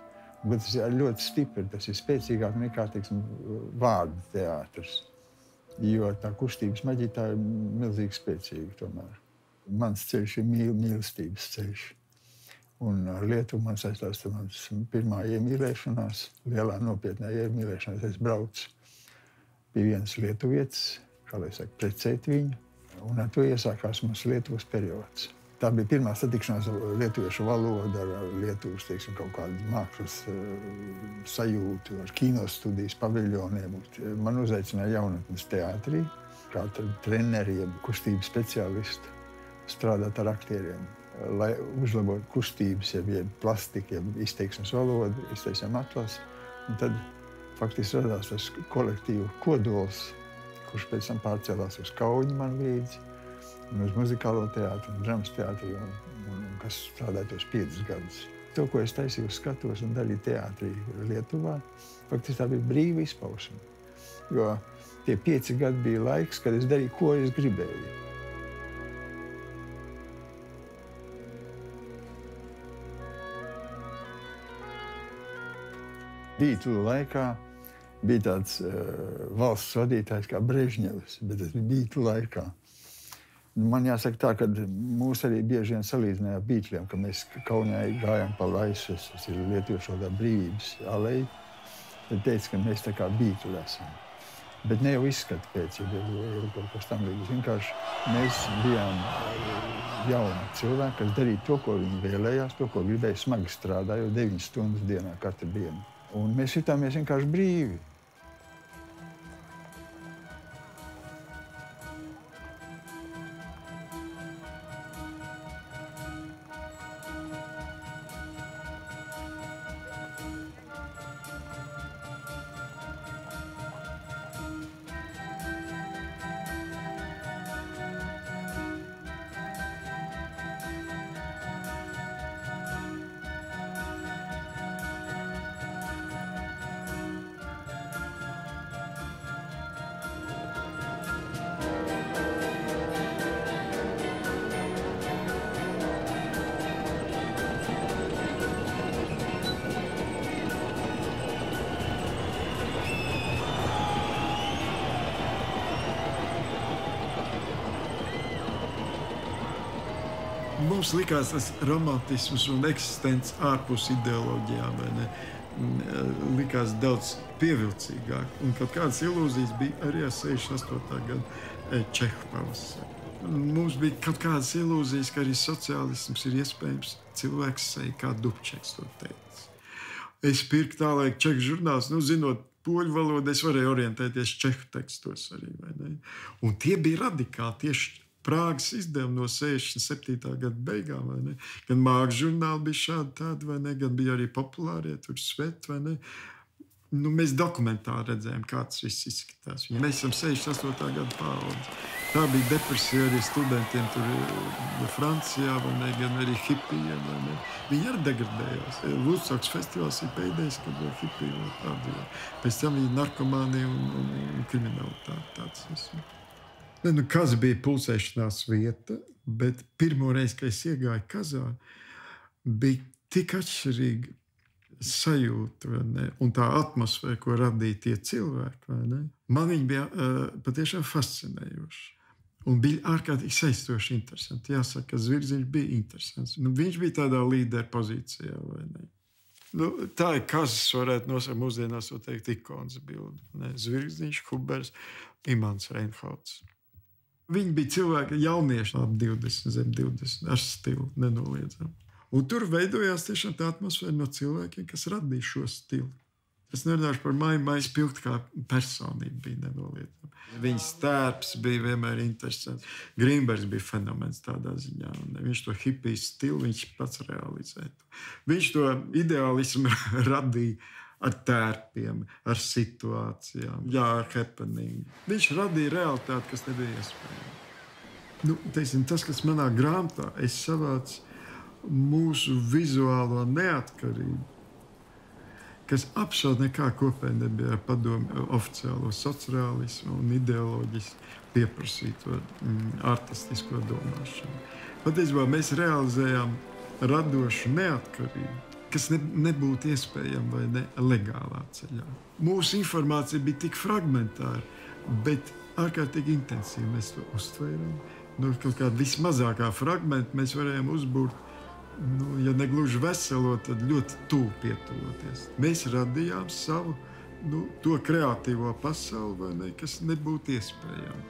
Bet tas ir ļoti stipri, tas ir spēcīgāk nekā, teiksim, vārdu teātris. Jo tā kustības maģija tā ir milzīgi spēcīga tomēr. Mans ceļš ir mīlestības ceļš. Un ar Lietuvu man saistās mans pirmā iemīlēšanās, lielā nopietnā iemīlēšanās. Es braucu pie vienas lietuvietes, kā lai saka, precēt viņu. Un ar to iesākās mans Lietuvas periods. Tā bija pirmā satikšanās ar lietuviešu valodu, ar Lietuvas, teiksim, kaut kādu mākslas sajūtu, ar kinostudijas paviljoniem. Man uzaicināja jaunatnes teātrī, kā treneriem, kustības speciālistu, strādāt ar aktieriem, lai uzlabotu kustības, jeb plastiku, jeb izteiksmes valodu, izteicām atlasi. Un tad faktiski radās tas kolektīvu kodols, kurš pēc tam pārcēlās uz Kauņu man līdzi, un uz muzikālo teātru, un dramas teātri, un kas strādāja tos 5 gadus. To, ko es taisīju skatos un darīju teātrī Lietuvā, faktiski tā bija brīva izpausme. Jo tie 5 gadi bija laiks, kad es darīju, ko es gribēju. Bītu laikā bija tāds valsts vadītājs kā Brežņevs, bet tas bija Bītu laikā. Man jāsaka tā, ka mūs arī bieži vien salīdzināja ar Bītliem, ka mēs Kaunijā gājām pa laisu, tas ir lietuviešu valodā brīvības aleja. Tad teica, ka mēs tā kā Bītli esam. Bet ne jau izskatu pēc, ja kaut kas tam līdz. Vienkārši mēs bijām jauni cilvēki, kas darīja to, ko viņi vēlējās, to, ko gribēja, smagi strādāja, jau 9 stundas dienā katru dienu. Un mēs jutāmies vienkārši brīvi. Mums likās tas romantisms un eksistents ārpus ideoloģijām, vai ne? Likās daudz pievilcīgāk. Un kaut kādas ilūzijas bija arī ar 68. gadu Čehu pavasari. Mums bija kaut kādas ilūzijas, ka arī sociālisms ir iespējams cilvēks seja, kā Dubčeks to teica. Es pirku tā laika čehu žurnāls, zinot poļu valodu, es varēju orientēties čehu tekstos arī, vai ne? Un tie bija radikāli tieši Prāgas izdevumi no 67. gada beigām, vai ne? Gan mākslas žurnāli bija šādi tādi, vai ne? Gan bija arī populārie, tur Svet, vai ne? Mēs dokumentāri redzējām, kā tas viss izskatās. Mēs esam 68. gada paudze. Tā bija depresija arī studentiem tur Francijā, vai ne? Gan arī hipijiem, vai ne? Viņi arī degradējās. Vudstoks festivāls ir pēdējais, kad vēl hipija vēl tādi. Pēc tam viņi narkomānija un kriminalitāte tāds visu. Kaza bija pulsēšanās vieta, bet pirmo reizi, kad es iegāju Kazā, bija tik atšķirīga sajūta, vai ne? Un tā atmosfēra, ko radīja tie cilvēki, vai ne? Man viņi bija patiešām fascinējoši. Un bija ārkārtīgi saistoši interesanti. Jāsaka, ka Zvirziņš bija interesants. Viņš bija tādā līdera pozīcijā, vai ne? Tā ir Kazas, varētu nosaukt mūsdienās, to teikt, ikonas bildi. Zvirziņš, Hubers, Imants Reinhauts. Viņi bija cilvēki, jaunieši, ap 20, zem 20, ar stilu, nenoliedzami. Un tur veidojās tiešām tā atmosfēra no cilvēkiem, kas radīja šo stilu. Es nerunāšu par Maiju Spilgti kā personību bija nenoliedzami. Viņas tērps bija vienmēr interesants. Grīnbergs bija fenomens tādā ziņā. Viņš to hipiju stilu, viņš pats realizēja. Viņš to ideālismu radīja ar tērpiem, ar situācijām, ar happeningu. Viņš radīja realitāti, kas nebija iespējama. Tas, kas manā grāmatā, es savācu mūsu vizuālo neatkarību, kas absolūti nekā kopēja nebija ar padomu oficiālo sociālismu un ideoloģiski pieprasīto artistisko domāšanu. Patiesībā mēs realizējām radošu neatkarību, kas nebūtu iespējama vai ne legālā ceļā. Mūsu informācija bija tik fragmentāra, bet ārkārtīgi intensīvi mēs to uztvērām. No kaut kāda vismazākā fragmenta mēs varējām uzbūrt, ja ne gluži veselo, tad ļoti tuvu pietuvoties. Mēs radījām savu to kreatīvo pasauli, vai ne, kas nebūtu iespējama.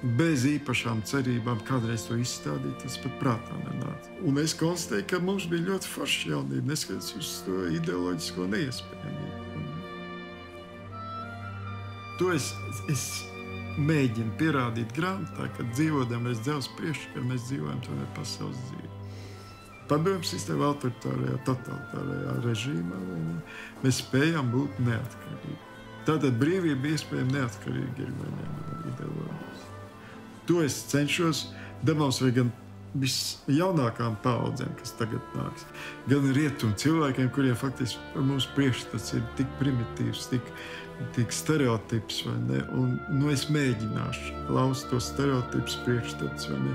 bez īpašām cerībām kādreiz to izstādīt, tas pat prātā nenāca. Un es konstatēju, ka mums bija ļoti forša jaunība, neskatoties uz to ideoloģisko neiespējamību. To es mēģinu pierādīt grāmatā, ka dzīvodam dzelzs priekšā, mēs dzīvojam tomēr pasaules dzīvi. Padomju sistēmā, autoritārajā, totalitārajā režīmā, mēs spējam būt neatkarīgi. Tātad brīvība iespējama neatkarīgi ir no ideoloģijas. To es cenšos demonstrēt gan visjaunākām paaudzēm, kas tagad nāks, gan rietumu cilvēkiem, kuriem faktiski par mūsu priekšstats ir tik primitīvs, tik stereotips, vai ne? Un es mēģināšu laust tos stereotipus priekšstats, vai ne?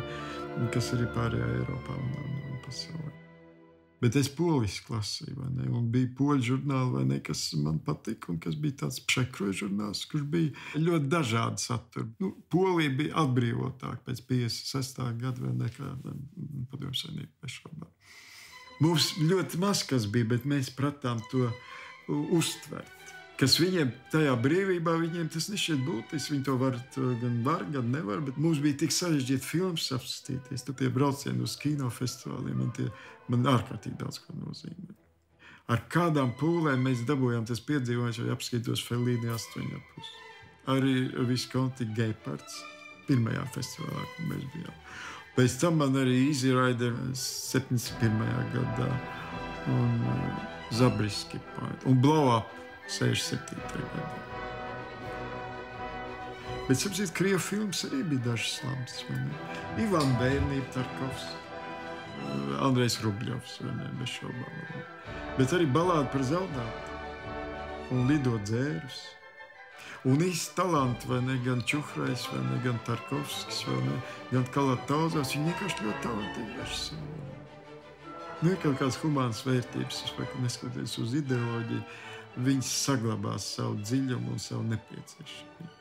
Kas arī pārējā Eiropā un pasaulē. Bet es poliski lasīju, vai ne? Un bija poļu žurnāli, vai ne, kas man patika, un kas bija tāds pšekroja žurnāls, kurš bija ļoti dažādi saturi. Polija bija atbrīvotāka pēc 56. gada, vai nekā Padomju Savienība bez šaubām. Mums ļoti maz kas bija, bet mēs pratām to uztvert. Kas viņiem tajā brīvībā, viņiem tas nešķiet būtiski. Viņi to var, gan nevar, bet mums bija tik sarežģīti filmas apskatīties. Tad tie braucieni uz kinofestivāliem, man ārkārtīgi daudz ko nozīmē. Ar kādām pūlēm mēs dabūjām tas piedzīvojums, vai apskatītos Fellīni 8,5. Arī Viskonti Geipards, pirmajā festivālā, kur mēs bijām. Pēc tam man arī Easy Rider 71. gadā un Zabriskie Point un Blow Up 67. gadā. Bet, sapsīt, Krievu filmas arī bija dažas labas, vai ne? Ivan Bērnība, Tarkovs, Andrejs Rubļovs, vai ne, bez šaubām. Bet arī balāda par zaudātu un Lido dzērus. Un īsti talanti, vai ne, gan Čuhrais, vai ne, gan Tarkovskis, vai ne, gan Kalatauzovs, viņi vienkārši ļoti talantīgi režisori. Ir kaut kādas humānas vērtības, neskatoties uz ideoloģiju, viņas saglabās savu dziļumu un savu nepieciešamību.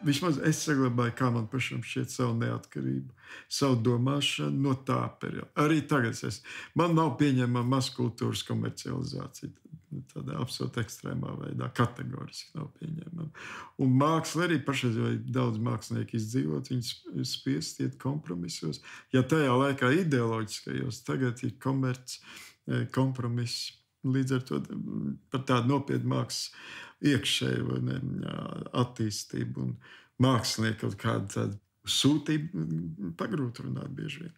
Vismaz es saglabāju, kā man pašam šķiet, savu neatkarību, savu domāšanu no tā perioda. Arī tagad man nav pieņemama maskultūras komercializācija, tādā absolūti ekstrēmā veidā, kategoriski nav pieņemama. Un māksla arī pašreiz daudz mākslinieki izdzīvot, viņi spiest iet kompromisos. Ja tajā laikā ideoloģiskajos, tagad ir kompromiss. Līdz ar to par tādu nopietnu mākslas iekšēju attīstību un mākslinieku kaut kādu tādu sūtību pagrūti runāt bieži vien.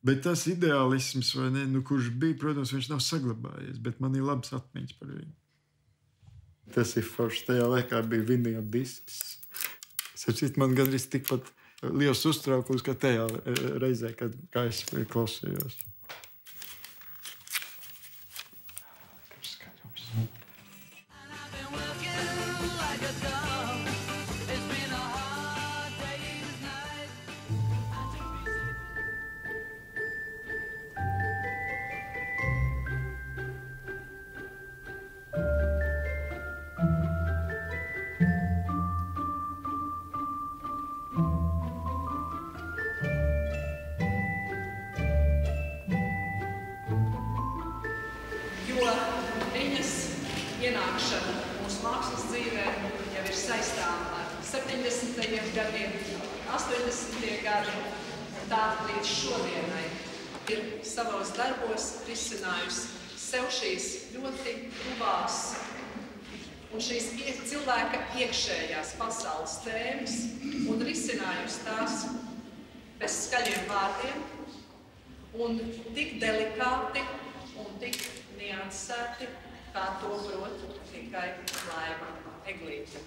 Bet tas ideālisms, vai ne, kurš bija, protams, viņš nav saglabājies, bet man ir labas atmiņas par viņu. Tas ir forši. Tajā laikā bija vinīla disks. Sapcīt, man gandrīz tikpat liels uztraukums, kā tajā reizē, kā es klausījos. Ienākšana mūsu mākslas dzīvē jau ir saistāma ar 70. gadiem, 80. gadi, un tā līdz šodienai ir savos darbos risinājusi sev šīs ļoti tuvās un šīs cilvēka iekšējās pasaules tēmas un risinājusi tās bez skaļiem vārdiem un tik delikāti un tik niansēti, kā to prot tikai Laima Eglīte.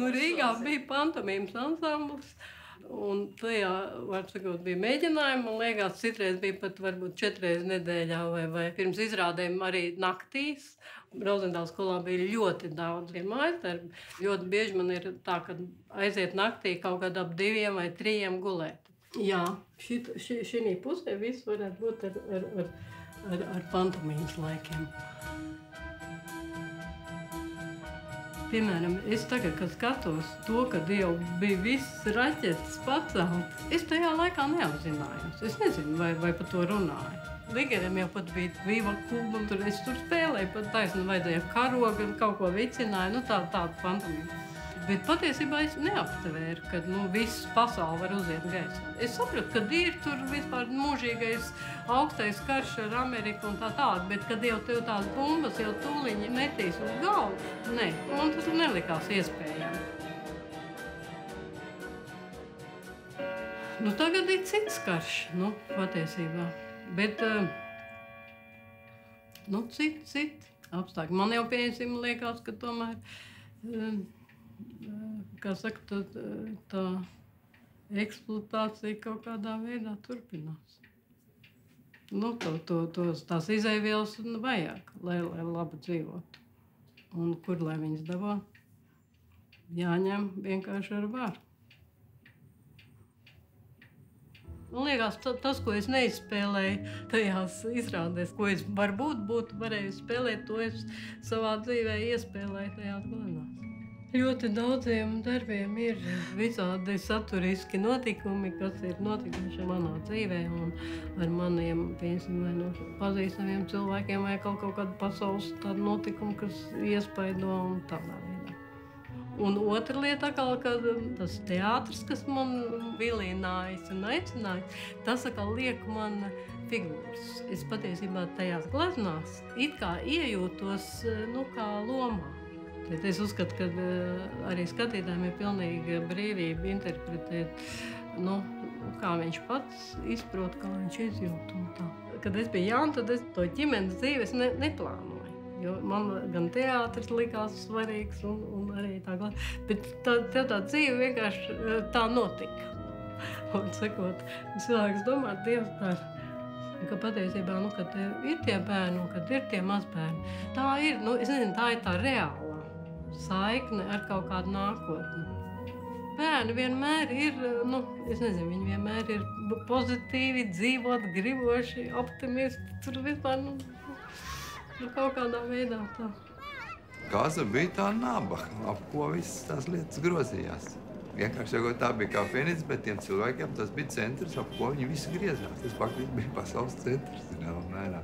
Nu, Rīgā bija pantomīmas ansamblis. Un tajā, var sakot, bija mēģinājumi. Man liekas, citreiz bija pat varbūt 4 reizes nedēļā vai pirms izrādēm arī naktīs. Rozentāla skolā bija ļoti daudz mājas darbi. Ļoti bieži man ir tā, ka aiziet naktī kaut kādā ap 2 vai 3 gulēt. Jā, šī pusē viss varētu būt ar pantomīmas laikiem. Piemēram, es tagad, kad skatos to, kad jau bija viss raķetes pacelt, es tajā laikā neapzinājos. Es nezinu, vai par to runāju. Ligeriem jau pat bija Viva Kuba, un es tur spēlēju, pat taisni vajadzēja karogu un kaut ko vicināju, tādu pantomīmu. Bet patiesībā es neaptvēru, ka viss pasauli var uziet gaisā. Es sapratu, ka ir tur vispār mūžīgais augstais karš ar Ameriku un tā tādu, bet kad jau tev tās bumbas jau tūliņi metīs uz galvu, ne, man tas nelikās iespējami. Tagad ir cits karš, patiesībā, bet citi apstākļi. Man jau pieņemsim liekas, ka tomēr kā saka, tā eksploatācija kaut kādā veidā turpinās. Tās izēvielas vajag, lai labi dzīvotu. Un kur lai viņas dabā? Jāņem vienkārši ar varu. Man liekas, tas, ko es neizspēlēju tajās izrādēs, ko es varbūt būtu varēju spēlēt, to es savā dzīvē iespēlēju tajās galenās. Ļoti daudziem darbiem ir visādi saturiski notikumi, kas ir notikuši manā dzīvē un ar maniem, piemēram, vai pazīstamiem cilvēkiem vai kaut kādu pasaules tādu notikumu, kas iespaido un tādā veidā. Un otra lieta, ka tas teātris, kas man vilinājas un aicinājis, tas liek man figūras. Es patiesībā tajās gleznās it kā iejūtos, kā lomā. Es uzskatu, ka arī skatītājiem ir pilnīga brīvība interpretēt, kā viņš pats izprot, kā viņš izjūt un tā. Kad es biju jauna, tad es to ģimenes dzīvi neplānoju, jo man gan teātris likās svarīgs un arī tā glāba, bet tev tā dzīve vienkārši tā notika. Un sakot, cilvēks domā, Dievs dara, ka patiesībā, kad ir tie bērni un kad ir tie mazbērni, tā ir, es nezinu, tā ir tā reāla saikne ar kaut kādu nākotni. Bērni vienmēr ir, es nezinu, viņi vienmēr ir pozitīvi, dzīvot, griboši, optimisti, tur vispār, kaut kādā veidā tā. Kaza bija tā naba, ap ko visas tās lietas grozījās. Vienkārši jau tā bija kā Feniks, bet tiem cilvēkiem tas bija centrs, ap ko viņi visi griezās. Tas faktiski bija pasaules centrs, zināmā mērā.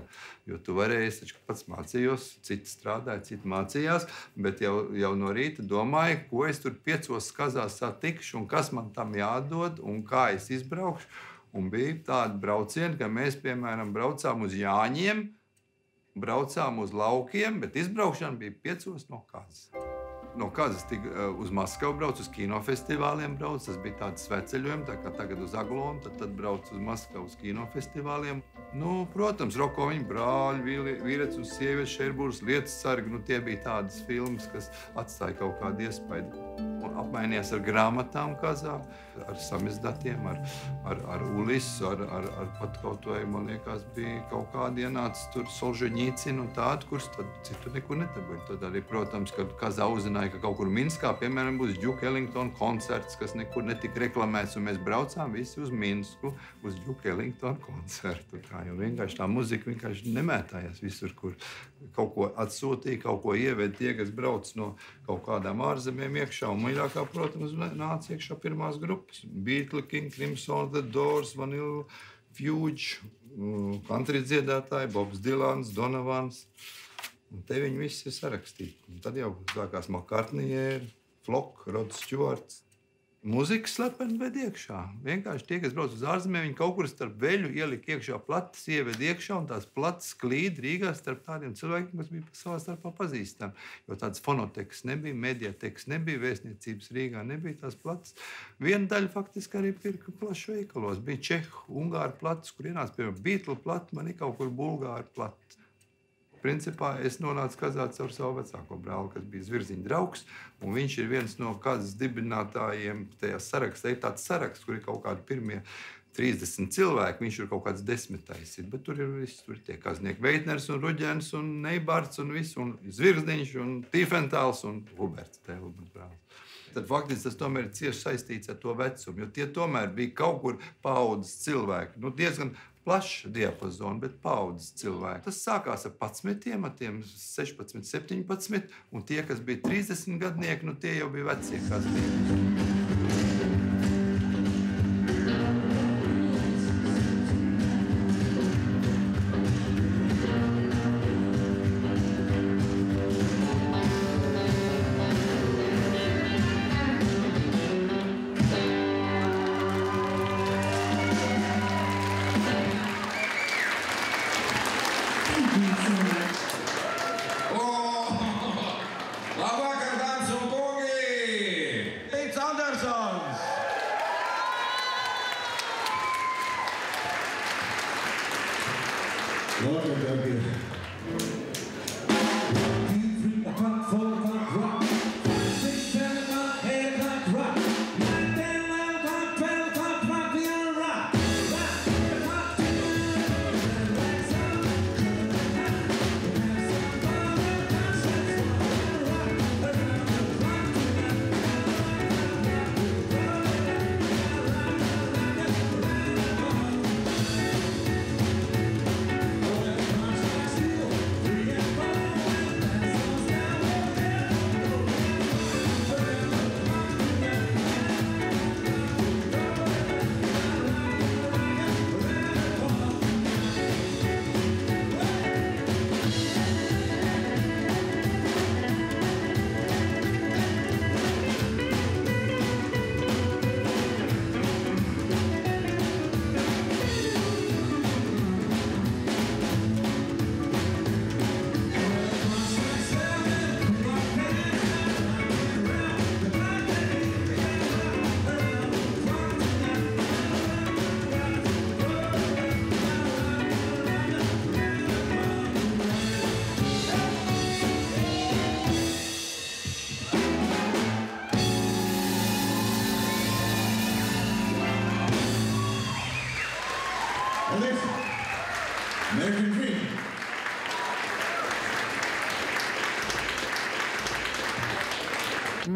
Jo tu varēji, es taču pats mācījos, citi strādāja, citi mācījās, bet jau no rīta domāju, ko es tur 5 skazās satikšu un kas man tam jādod un kā es izbraukšu. Un bija tādi braucieni, ka mēs, piemēram, braucām uz Jāņiem, braucām uz laukiem, bet izbraukšana bija 5 no Kazas. No Kazas uz Maskavu braucu, uz kinofestivāliem braucu. Tas bija tāds sveceļojums, tā kā tagad uz Aglonu, tad braucu uz Maskavu uz kinofestivāliem. Protams, Rokoviņu brāļi, Vīrietis un sievietes, Šerbūras lietas sargi, tie bija tādas filmas, kas atstāja kaut kādu iespaidu. Un apmainījās ar grāmatām Kazā, ar samizdatiem, ar Ulisu, ar pat kaut vai, man liekas, bija kaut kādi ienācis tur Solžeņīcina un tādi, kurus tad citur nekur netabūja. Tad arī, protams, kad Kazā uzzināja, ka kaut kur Minskā, piemēram, būs Duke Ellington koncerts, kas nekur netika reklamēts, un mēs braucām visi uz Minsku, uz Duke Ellington koncertu. Jo vienkārši tā muzika vienkārši nemētājās visur, kur kaut ko atsūtīja, kaut ko ieved tie, kas brauc no kaut kādām ārzemēm iekšā. Un mīļākā, protams, nāca iekšā pirmās grupas. Beatles, King Crimson, The Doors, Vanilla Fuge, country dziedātāji, Bobs Dilans, Donovans. Un te viņi visi ir sarakstīti. Un tad jau sākās McCartney, Flock, Rod Stewarts. Mūzika slepeni ved iekšā. Vienkārši tie, kas brauc uz ārzemēm, viņi kaut kur starp veļu ielika iekšā plates, ieved iekšā, un tās plates klīd Rīgā starp tādiem cilvēkiem, kas bija savā starpā pazīstami. Jo tādas fonotekas nebija, mediatekas nebija, vēstniecības Rīgā nebija tās plates. Viena daļa faktiski arī pirka plašu veikalos. Bija Čehu, Ungāru plates, kur ienāca, piemēram, Beatles plati, man ir kaut kur Bulgāru plati. principā es nonācu Kazā caur savu vecāko brāli, kas bija Zvirziņa draugs, un viņš ir viens no Kazas dibinātājiem. Tajā sarakstā ir tāds saraksts, kur ir kaut kādi pirmie 30 cilvēki, viņš ir kaut kāds 10. Bet tur ir viss, tur ir tie kaznieki Veitners un Ruģens un Neibarts un viss, un Zvirziņš un Tīfentāls un Huberts, Tēlumans brālis. Tad faktiski tas tomēr ir cieši saistīts ar to vecumu, jo tie tomēr bija kaut kur paaudzes cilvēki. Nu, diezgan plašs diapazons, bet paaudzes cilvēki. Tas sākās ar 11, ar tiem 16, 17, un tie, kas bija 30 gadnieki, nu tie jau bija vecie kaznieki.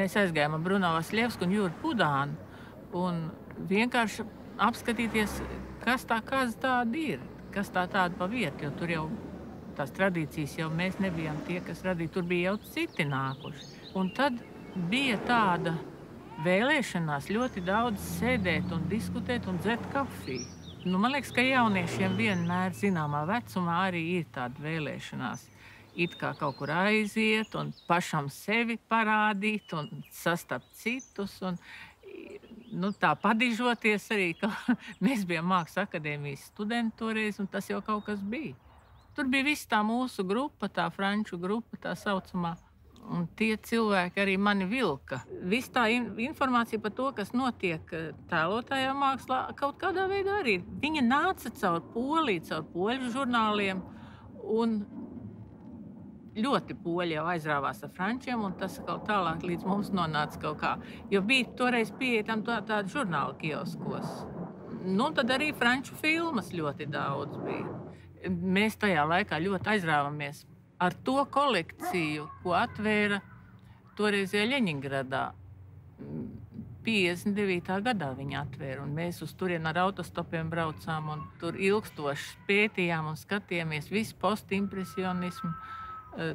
Mēs aizgājām ar Bruno Vasļevsku un Jūru Pudānu un vienkārši apskatīties, kas tā kaza tāda ir, kas tā tāda pa vietu, jo tur jau tās tradīcijas jau mēs nebijām tie, kas radīja, tur bija jau citi nākuši. Un tad bija tāda vēlēšanās ļoti daudz sēdēt un diskutēt un dzert kafiju. Nu, man liekas, ka jauniešiem vienmēr zināmā vecumā arī ir tāda vēlēšanās. It kā kaut kur aiziet un pašam sevi parādīt un sastapt citus. Un, nu, tā padižoties arī, ka mēs bijām Mākslas akadēmijas studenti toreiz, un tas jau kaut kas bija. Tur bija viss tā mūsu grupa, tā franču grupa, tā saucamā. Un tie cilvēki arī mani vilka. Viss tā informācija par to, kas notiek tēlotājā mākslā, kaut kādā veidā arī. Viņa nāca caur Poliju, caur poļu žurnāliem, un ļoti poļi jau aizrāvās ar frančiem, un tas kaut tālāk līdz mums nonāca kaut kā. Jo bija toreiz pieejam tādu žurnālu kioskos. Nu, tad arī franču filmas ļoti daudz bija. Mēs tajā laikā ļoti aizrāvamies ar to kolekciju, ko atvēra toreizajā Ļeņingradā. 59. gadā viņi atvēra, un mēs uz turien ar autostopiem braucām, un tur ilgstoši pētījām un skatījāmies visu postimpresionismu,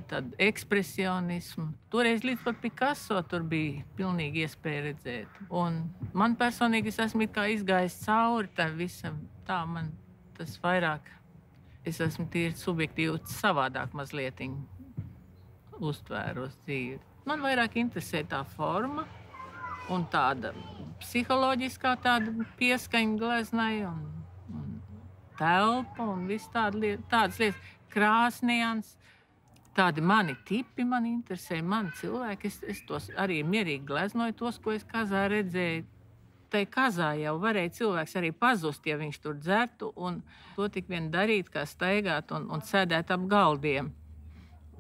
tad ekspresionismu. Toreiz līdz pat Picasso tur bija pilnīgi iespēja redzēt. Un man personīgi es esmu it kā izgājis cauri tam visam. Tā man tas vairāk, es esmu tīri subjektīvi savādāk mazlietiņ uztvēros dzīvi. Man vairāk interesē tā forma un tāda psiholoģiskā tāda pieskaņa gleznai un telpa un viss tādas lietas, krāsnians. Tādi mani tipi man interesē, mani cilvēki. Es tos arī mierīgi gleznoju, tos, ko es Kazā redzēju. Tai Kazā jau varēja cilvēks arī pazust, ja viņš tur dzertu, un to tik vien darīt, kā staigāt un sēdēt ap galdiem.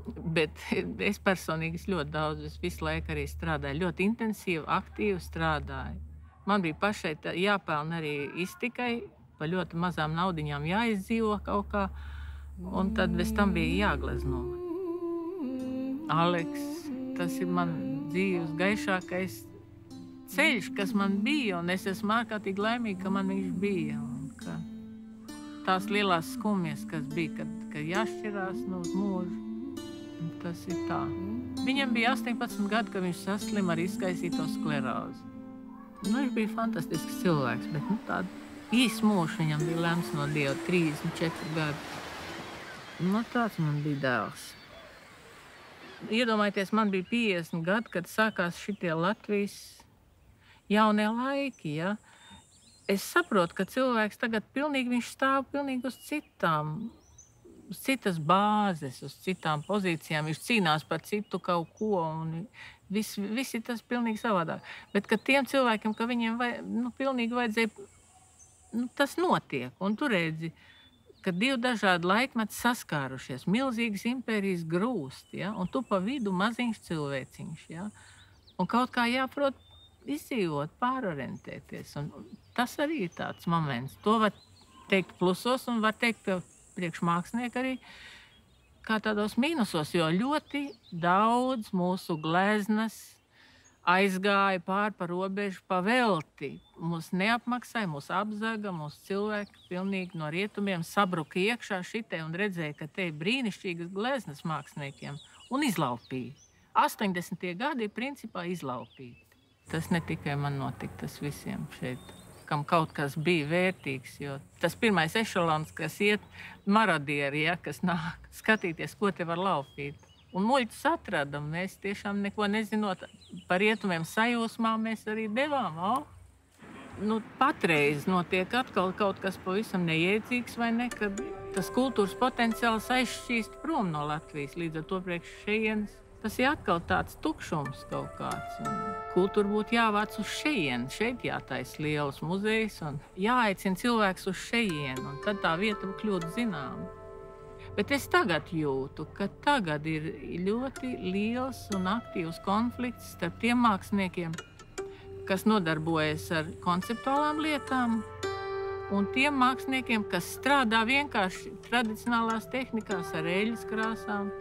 Bet es personīgi ļoti daudz, es visu laiku arī strādāju, ļoti intensīvi, aktīvi strādāju. Man bija pašai jāpelna arī iztikai, pa ļoti mazām naudiņām jāizdzīvo kaut kā, un tad bez tam bija jāglezno. Aleks, tas ir man dzīves gaišākais ceļš, kas man bija, un es esmu ārkārtīgi laimīga, ka man viņš bija. Un ka tās lielās skumjas, kas bija, kad jāšķirās uz mūžu, tas ir tā. Viņam bija 18 gadi, kad viņš saslima ar izkaisīto sklerozi. Viņš bija fantastisks cilvēks, bet tādu īsu mūžu viņam bija lemts no Dieva 34 gadi. Tāds man bija dēls. Iedomājieties, man bija 50 gadi, kad sākās šitie Latvijas jaunie laiki, ja? Es saprotu, ka cilvēks tagad viņš stāv pilnīgi uz citas bāzes, uz citām pozīcijām. Viņš cīnās par citu kaut ko, un visi tas pilnīgi savādāk. Bet ka tiem cilvēkiem, ka viņiem pilnīgi vajadzēja, tas notiek. Un tu redzi, ka divi dažādi laikmeti saskārušies, milzīgas impērijas grūst, ja? Un tu pa vidu maziņš cilvēciņš. Ja? Un kaut kā jāprot izdzīvot, pārorientēties. Un tas arī ir tāds moments. To var teikt plusos un var teikt priekšmākslinieki arī kā tādos mīnusos, jo ļoti daudz mūsu gleznas aizgāja par robežu pavelti. Mūs neapmaksāja, mūs apzaga, mūsu cilvēki pilnīgi no rietumiem sabruka iekšā šitai un redzēja, ka te ir brīnišķīgas gleznas māksliniekiem un izlaupīja. 80. gadi principā izlaupīti. Tas ne tikai man notika, tas visiem šeit, kam kaut kas bija vērtīgs, jo tas pirmais ešalons, kas iet marodieri, ja, kas nāk skatīties, ko te var laupīt. Un muļķus atradam, mēs tiešām neko nezinot par rietumiem sajūsmām, mēs arī devām. Patreiz notiek atkal kaut kas pavisam neiedzīgs vai ne, kad tas kultūras potenciāls aizšķīst prom no Latvijas, līdz ar to priekš šejienes. Tas ir atkal tāds tukšums kaut kāds. Kultūra būtu jāvāc uz šejienu. Šeit jātaisa lielas muzejus un jāaicina cilvēks uz šejienu, un tad tā vieta kļūtu zināma. Bet es tagad jūtu, ka tagad ir ļoti liels un aktīvs konflikts starp tiem māksliniekiem, kas nodarbojas ar konceptuālām lietām, un tiem māksliniekiem, kas strādā vienkārši tradicionālās tehnikās ar eļļas krāsām.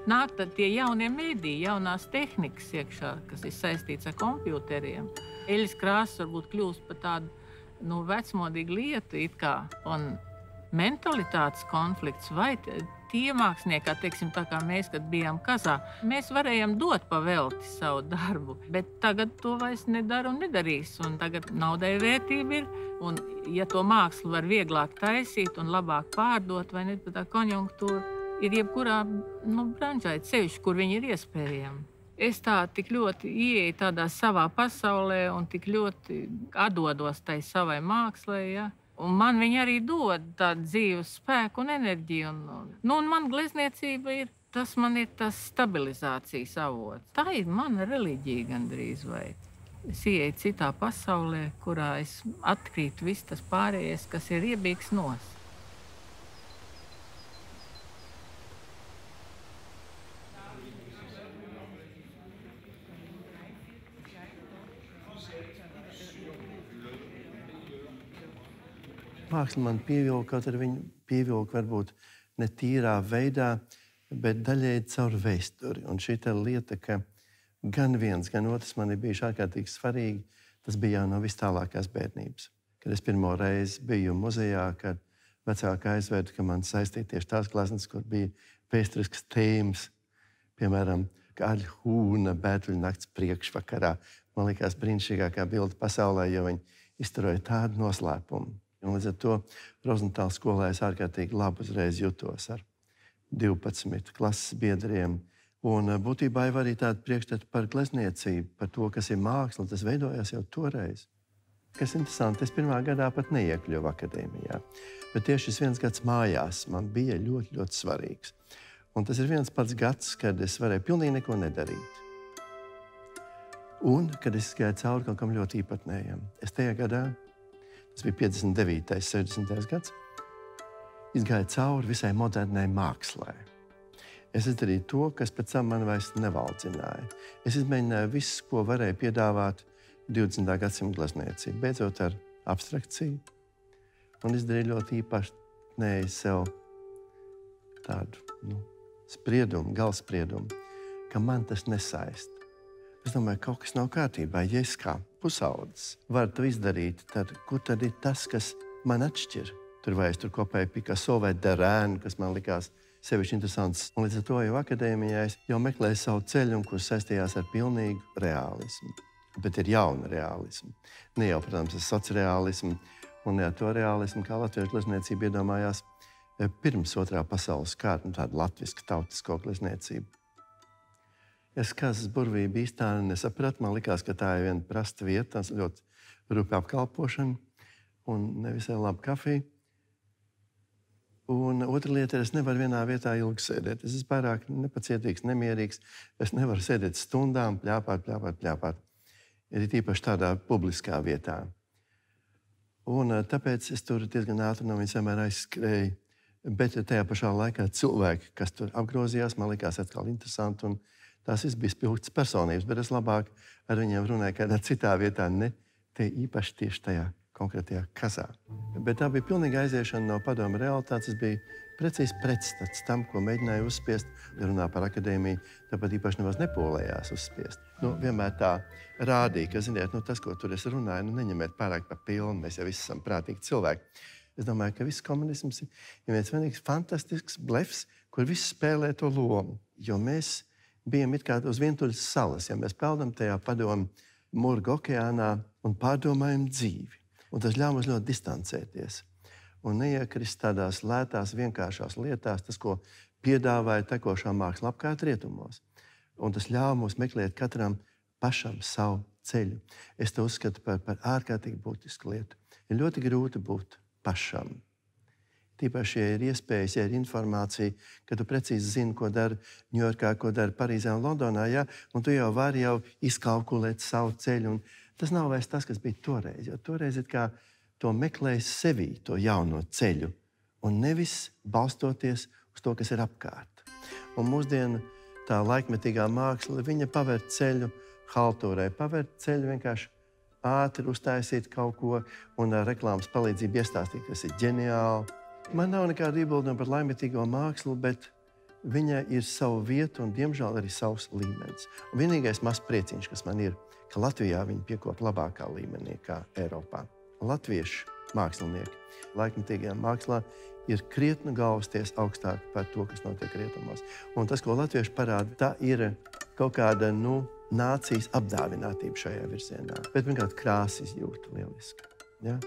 Nāk tad tie jaunie mediji, jaunās tehnikas iekšā, kas ir saistīts ar kompjuteriem. Eļļas krāsas varbūt kļūst par tādu vecmodīgu lietu it kā. Un mentalitātes konflikts vai tie mākslinieki, teiksim, tā kā mēs, kad bijām Kazā, mēs varējām dot pavelti savu darbu, bet tagad to vairs nedara un nedarīs. Un tagad naudai vērtība ir, un ja to mākslu var vieglāk taisīt un labāk pārdot, vai ne, tā konjunktūra, ir jebkurā branžā, ceļš, kur viņi ir iespējami. Es tik ļoti ieeju tādā savā pasaulē un tik ļoti atdodos tai savai mākslai, ja? Un man viņi arī dod tādu dzīves spēku un enerģiju. Un man glezniecība ir, tas man ir tas stabilizācijas avots. Tā ir mana reliģija gandrīz vai. Es ieeju citā pasaulē, kurā es atkrītu viss tas pārējais, kas ir iebīgs nos. Māksla man pievilka, kaut arī viņa pievilka varbūt ne tīrā veidā, bet daļēji caur vēsturi. Un šī lieta, ka gan viens, gan otrs man ir bijuši ārkārtīgi svarīgi, tas bija jau no vis tālākās bērnības. Kad es pirmo reizi biju muzejā, kad vecāki aizveda, ka man saistīja tieši tās gleznas, kur bija vēsturiskas tēmas, piemēram, Kāļa hūna Bētuļu nakts priekšvakarā. Man likās brīnišķīgākā bilde pasaulē, jo viņi izturoja tādu noslēpumu. Un līdz ar to Rozentāla skolā es ārkārtīgi labi uzreiz jutos ar 12 klases biedriem. Un būtībā jau arī tāda priekšstata par glezniecību, par to, kas ir māksla, tas veidojās jau toreiz. Kas interesanti, es pirmā gadā pat neiekļuvu akadēmijā. Bet tieši šis viens gads mājās man bija ļoti, ļoti svarīgs. Un tas ir viens pats gads, kad es varēju pilnīgi neko nedarīt. Un kad es gāju cauri kaut kam ļoti īpatnējam. Es tajā gadā, tas bija 59. 60. gads, izgāju cauri visai modernai mākslai. Es izdarīju to, kas pēc tam man vairs nevaldzināja. Es izmēģināju visu, ko varēja piedāvāt 20. gadsimta glezniecība, beidzot ar abstrakciju. Un izdarīju ļoti īpatnēji sev tādu spriedumu, galspriedumu, ka man tas nesaist. Es domāju, kaut kas nav kārtībā. Ja es kā pusaudzis varu to izdarīt, tad kur tad ir tas, kas man atšķir? Tur vai es tur kopēju Picasso vai Derēnu, kas man likās sevišķi interesants. Un līdz ar to jau akadēmijā es jau meklēju savu ceļu, kurš saistījās ar pilnīgu realismu. Bet ir jauna realisma. Ne jau, protams, socreālismu un ne to realismu, kā latviešu glezniecība iedomājās pirms otrā pasaules kara, tāda latviska tautisko glezniecība. Es Kazas burvību īstā nesapratu. Man likās, ka tā ir viena prasta vieta, tās ļoti rupi apkalpošana un nevisai laba kafija. Un otra lieta ir, es nevaru vienā vietā ilgi sēdēt. Es esmu pārāk nepacietīgs, nemierīgs. Es nevaru sēdēt stundām, pļāpāt. Ir īpaši tādā publiskā vietā. Un tāpēc es tur diezgan ātri no viņas vienmēr aizskrēju. Bet tajā pašā laikā cilvēki, kas tur apgrozījās, man likās atkal interesanti. Un tās bija spilgtas personības, bet es labāk ar viņiem runāju kādā citā vietā, ne te īpaši tieši tajā konkrētajā Kazā. Bet tā bija pilnīga aiziešana no padomu realitātes. Tas bija precīzi pretstats tam, ko mēģināju uzspiest. Runā par akadēmiju, tāpat īpaši nemaz nepolējās uzspiest. Vienmēr tā rādīja, ka, ziniet, tas, ko tur es runāju, neņemiet pārāk pa pilnu, mēs jau visi esam prātīgi cilvēki. Es domāju, ka viss komunisms ir viens vienīgs fantastisks blefs, kur viss spēlē to lomu, jo mēs bijām it kā uz vientuļas salas, ja mēs peldam tajā padomu murgu okeānā un pārdomājam dzīvi. Un tas ļauj mums ļoti distancēties un neiekrist tādās lētās, vienkāršās lietās, tas, ko piedāvāja tekošā māksla apkārt rietumos. Un tas ļauj mums meklēt katram pašam savu ceļu. Es to uzskatu par ārkārtīgi būtisku lietu. Ir ļoti grūti būt pašam. Tīpaši, ja ir iespējas, ja ir informācija, ka tu precīzi zini, ko dara Ņujorkā, ko dara Parīzē un Londonā, ja? Un tu jau vari izkalkulēt savu ceļu. Un tas nav vairs tas, kas bija toreiz. Jo toreiz ir kā to meklējis sevī, to jauno ceļu, un nevis balstoties uz to, kas ir apkārt. Un mūsdienu tā laikmetīgā māksla, viņa paver ceļu haltūrai, paver ceļu vienkārši ātri uztaisīt kaut ko un ar reklāmas palīdzību iestāstīt, kas ir ģeniāli. Man nav nekāda iebilduma par laikmetīgo mākslu, bet viņa ir savu vietu un, diemžēl, arī savs līmenis. Un vienīgais mazs prieciņš, kas man ir, ka Latvijā viņi piekop labākā līmenī kā Eiropā. Latviešu mākslinieki laikmetīgajā mākslā ir krietni galvasties augstāk par to, kas notiek rietumos. Un tas, ko latvieši parāda, tā ir kaut kāda, nācijas apdāvinātība šajā virzienā. Bet vienkārt krāsa izjūta lieliski. Ja?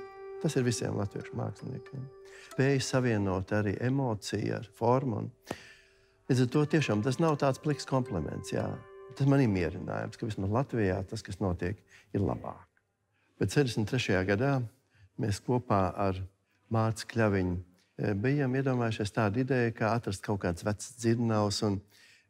Tas ir visiem latviešu māksliniekiem. Spēja savienot arī emociju ar formu. Līdz ar to tiešām tas nav tāds pliks kompliments. Jā. Tas man ir mierinājums, ka vismaz Latvijā tas, kas notiek, ir labāk. Bet 63. gadā mēs kopā ar Mārci Kļaviņu bijām iedomājušies tādu ideju, kā atrast kaut kāds vecs dzirnavs un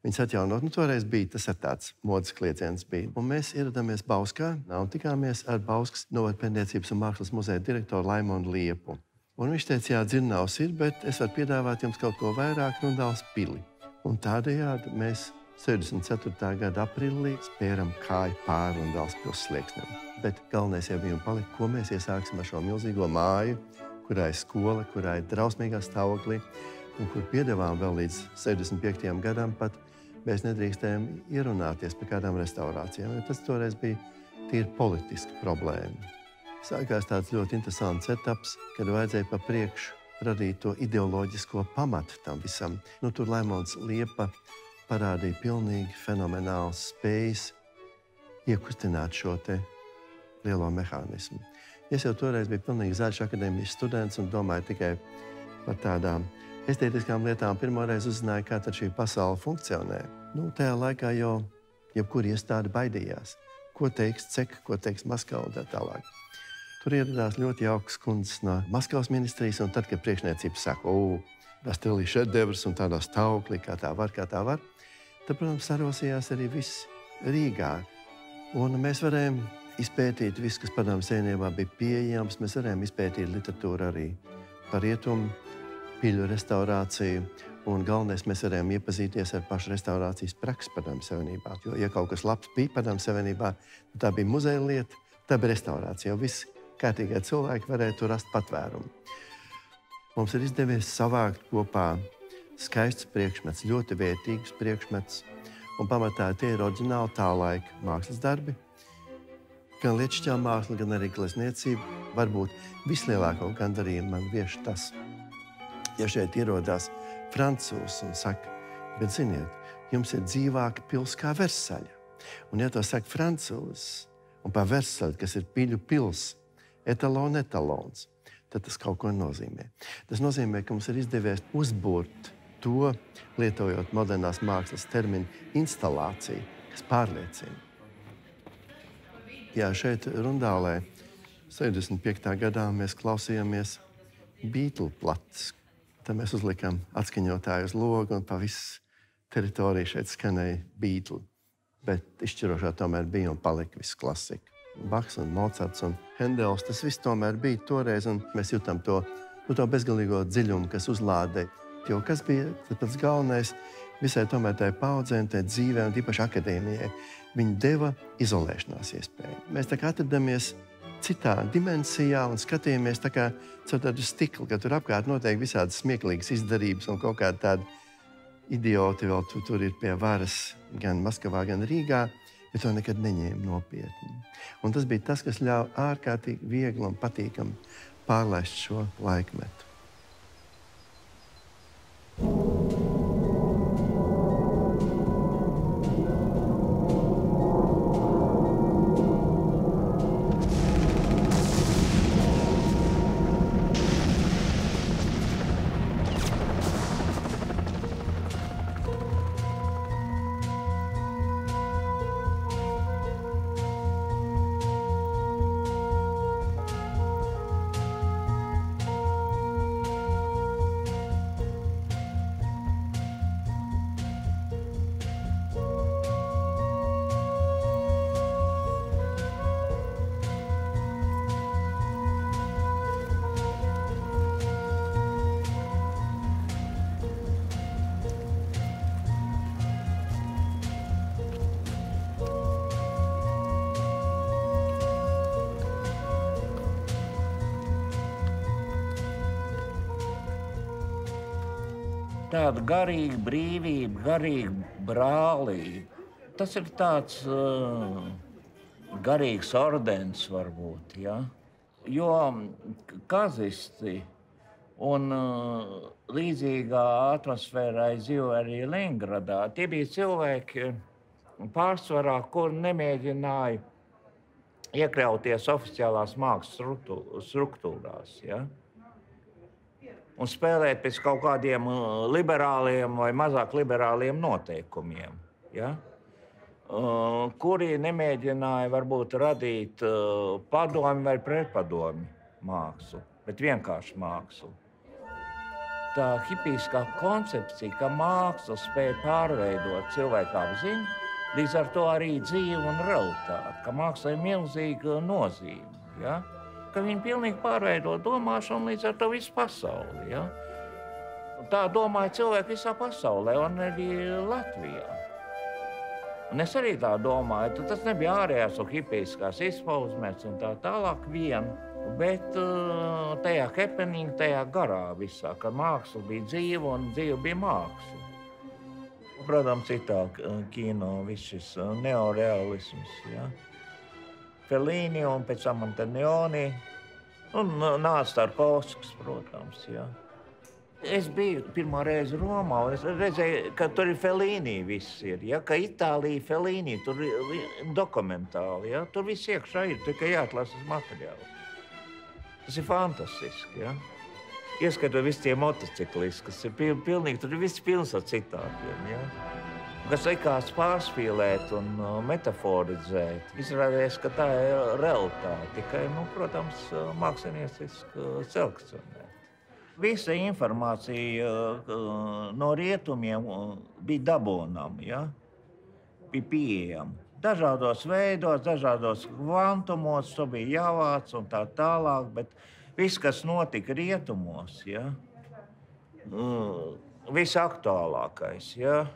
viņas atjaunot. Toreiz bija tas tāds modes klieciens bija. Un mēs ieradāmies Bauskā un tikāmies ar Bauskas novada pētniecības un mākslas muzeja direktoru Laimonu Liepu. Un viņš teica, jā, dzirnavs ir, bet es varu piedāvāt jums kaut ko vairāk, Rundāls pili. Un tādējādi mēs 64. gada aprīlī spēram kāju pāri Rundāls pils slieksnim. Bet galvenais jau bija un palika, ko mēs iesāksim ar šo milzīgo māju, kurā ir skola, kurā ir drausmīgā stāvoklī, un kur piedevām vēl līdz 65. gadam pat mēs nedrīkstējām ierunāties par kādām restaurācijām, jo tas toreiz bija tīri politiska problēma. Sākās tāds ļoti interesants etaps, kad vajadzēja pa priekšu radīt to ideoloģisko pamatu tam visam. Tur Laimons Liepa parādīja pilnīgi fenomenāls spējas iekustināt šo te lielo mehānismu. Es jau toreiz biju pilnīgi zaļš akadēmijas students un domāju tikai par tādām estētiskām lietām. Pirmoreiz uzzināju, kā tad šī pasaule funkcionē. Tajā laikā jau jebkura iestāde baidījās. Ko teiks CEK, ko teiks Maskava un tā tālāk. Tur ieradās ļoti jaukas kundzes no Maskavas ministrijas, un tad, kad priekšniecība saka, Rastelī šedevrs un tādā stāvoklī, kā tā var, tad, protams, sarosījās arī viss Rīgā. Un mēs varējām izpētīt visu, kas padomu savienībā bija pieejams. Mēs varējām izpētīt literatūru arī par rietumu piļu restaurāciju. Un galvenais, mēs varējām iepazīties ar pašu restaurācijas praksi Padomju Savienībā. Jo, ja kaut kas labs bija Padomju Savienībā, tā bija muzeja lieta, tā bija restaurācija. Jo visi kārtīgie cilvēki varēja tur rast patvērumu. Mums ir izdevies savākt kopā skaists priekšmets, ļoti vērtīgs priekšmets. Un pamatā tie ir oriģināli tā laika mākslas darbi. Gan lietišķā māksla, gan arī glezniecība. Varbūt vislielāko gandarījumu man vieš tas, ja šeit ierodās francūzs un saka, bet ziniet, jums ir dzīvāka pils kā Versaļa. Un ja to saka francūzs un pa Versaļu, kas ir piļu pils, etalons, tad tas kaut ko nozīmē. Tas nozīmē, ka mums ir izdevies uzbūrt to, lietojot modernās mākslas terminu instalāciju, kas pārliecina. Jā, šeit Rundālē 75. gadā mēs klausījāmies Beatle plates. Tad mēs uzlikām atskaņotāju uz logu un pa visu teritoriju šeit skanēja Beatle. Bet izšķirošā tomēr bija un palika viss klasika. Bachs un Mocarts un Hendels, tas viss tomēr bija toreiz, un mēs jūtam to bezgalīgo dziļumu, kas uzlādē. Jo kas bija pats galvenais visai tomēr tai paudzē un tai dzīvē, un īpaši akadēmijai, viņi deva izolēšanās iespēju. Mēs tā kā atradamies citā dimensijā un skatījāmies tā kā caur tādu stiklu, ka tur apkārt notiek visādas smieklīgas izdarības un kaut kādi tādi idioti vēl tur ir pie varas gan Maskavā, gan Rīgā, bet to nekad neņēma nopietni. Un tas bija tas, kas ļauj ārkārtīgi viegli un patīkami pārlaist šo laikmetu. Tāda garīga brīvība, garīga brālība. Tas ir tāds garīgs ordens varbūt, ja? Jo kazisti un līdzīgā atmosfērā dzīvo arī Leningradā. Tie bija cilvēki pārsvarā, kur nemēģināja iekļauties oficiālās mākslas struktūrās, ja? Un spēlēt pēc kaut kādiem liberāliem vai mazāk liberāliem noteikumiem, ja? Kuri nemēģināja varbūt radīt padomi vai pretpadomi mākslu, bet vienkārši mākslu. Tā hipijskā koncepcija, ka māksla spēja pārveidot cilvēku apziņu, līdz ar to arī dzīvi un realitāti, ka māksla ir milzīga nozīme, ja? Ka viņi pilnīgi pārveido domāšanu līdz ar to visu pasauli. Ja? Tā domāja cilvēki visā pasaulē un arī Latvijā. Un es arī tā domāju, tas nebija ārējās un hipiskās izpausmēs un tā tālāk vien, bet tajā happening, tajā garā visā, ka māksla bija dzīva un dzīva bija māksla. Protams, citā kino viss šis neorealisms, ja? Fellini un pēc tam Antonioni un nāca Tarkovskis, protams, ja. Es biju pirmā reize Romā un es redzēju, ka tur ir Fellini viss ir, ja, ka Itālija Fellini, tur ir dokumentāli, ja, tur viss iekšā ir, tikai jāatlasas materiāls. Tas ir fantastiski, ja. Ieskatot visi tie motociklisti, kas ir pilnīgi, tur ir viss pilns ar citātiem, ja. Kas likās pārspīlēt un metaforizēt. Izrādījās, ka tā ir realitāte, tikai, protams, mākslinieciski selekcionēt. Visa informācija no rietumiem bija dabūnama, ja? Bija pieejama. Dažādos veidos, dažādos kvantumos, to bija jāvāc un tā tālāk, bet viss, kas notika rietumos, ja? visaktuālākais. Ja?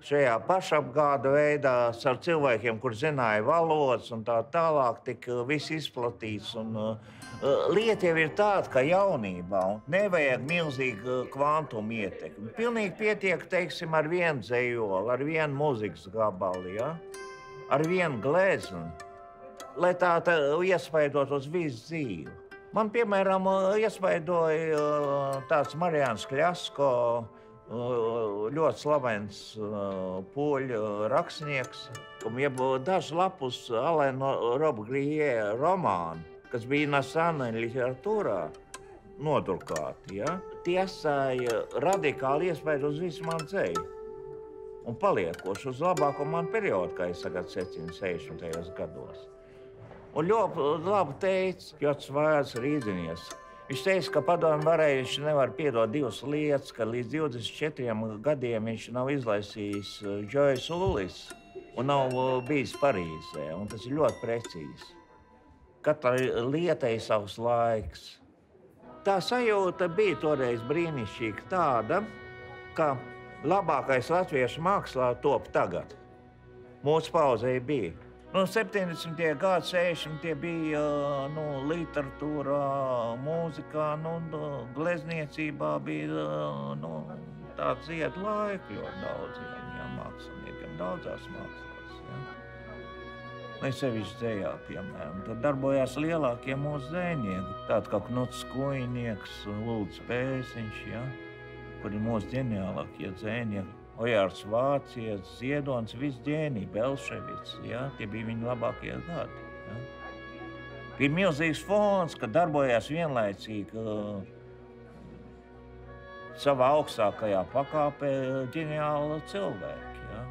Šajā pašapgāda veidā ar cilvēkiem, kur zināja valodas un tā tālāk, tika viss izplatīts. Lieta jau ir tāda, ka jaunībā nevajag milzīgu kvantumu ietekmi. Pilnīgi pietiek, teiksim, ar vienu dzejoli, ar vienu mūzikas gabalu, ja? Ar vienu gleznu, lai tā iespaidot uz visu dzīvi. Man, piemēram, iespaidoja tāds Marijāns Kļasko, ļoti slavens poļu rakstnieks, jeb dažu lapus Alaina Robbe-Grillet romānu, kas bija nasāna literatūrā nodrukāti. Ja? Tie atstāja radikāli iespaidu uz visu manu dzēju un paliekoši uz labāko manu periodu, kā es tagad secinu 60. gados. Un ļoti labi teica Pjots Vārds Rīdzinies. Viņš teica, ka padomju varai viņš nevar piedot divas lietas, ka līdz 24 gadiem viņš nav izlaisījis Džojas Ullis un nav bijis Parīzē, un tas ir ļoti precīzi. Katra lieta ir savs laiks. Tā sajūta bija toreiz brīnišķīga tāda, ka labākais latviešu mākslā top tagad. Mūsu pauzē bija. 70. gadi, 60. bija literatūrā, mūzikā, glezniecībā bija tāds iet laika ļoti daudziem māksliniekiem, daudzās mākslās. Ja. Lai sevišķi dzējā, piemēram, tad darbojās lielākie mūsu dzējnieki, tādi kā Knuts Skujnieks, Ulds Pēziņš, ja, kuri mūsu ģeniālākie dzējnieki. Ojārs Vācietis, Ziedonis, viss ģēniji, Belševics, ja? Tie bija viņa labākie gadi. Ja? Bija milzīgs fons, ka darbojās vienlaicīgi savā augstākajā pakāpē ģeniāli cilvēki. Ja?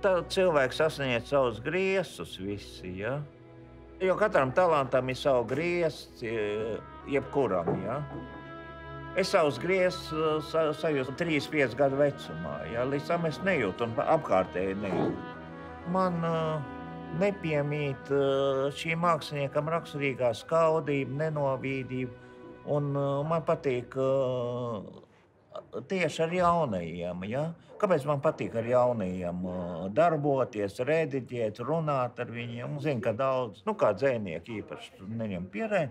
Tad cilvēks sasniedz savus griestus visi, ja? Jo katram talantam ir savu griests, jebkuram, ja? Es savus griestus sajūtu 3-5 gadu vecumā, ja? Līdz tam es nejūtu un apkārtēji nejūtu. Man nepiemīt šī māksliniekam raksturīgā skaudība, nenovīdība, un man patīk tieši ar jaunajiem. Ja? Kāpēc man patīk ar jaunajiem darboties, rediģēt, runāt ar viņiem? Zinu, ka daudz, kā dzējnieki īpaši neņem pierē.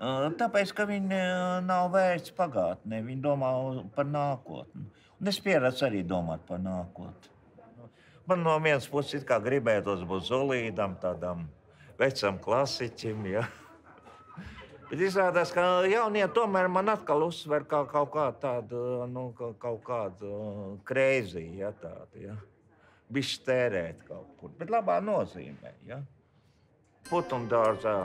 Tāpēc, ka viņi nav vērts pagātnē, viņi domā par nākotni. Un es pieredzu arī domāt par nākotni. Man no vienas puses it kā gribētos būt solīdam, tādam vecam klasiķim, ja. Bet izrādās, ka jaunie tomēr man atkal uzsver kā kaut kādu kreizi, ja, tādu, ja. Bišķi tērēt kaut kur, bet labā nozīmē, ja. Putumdārzā.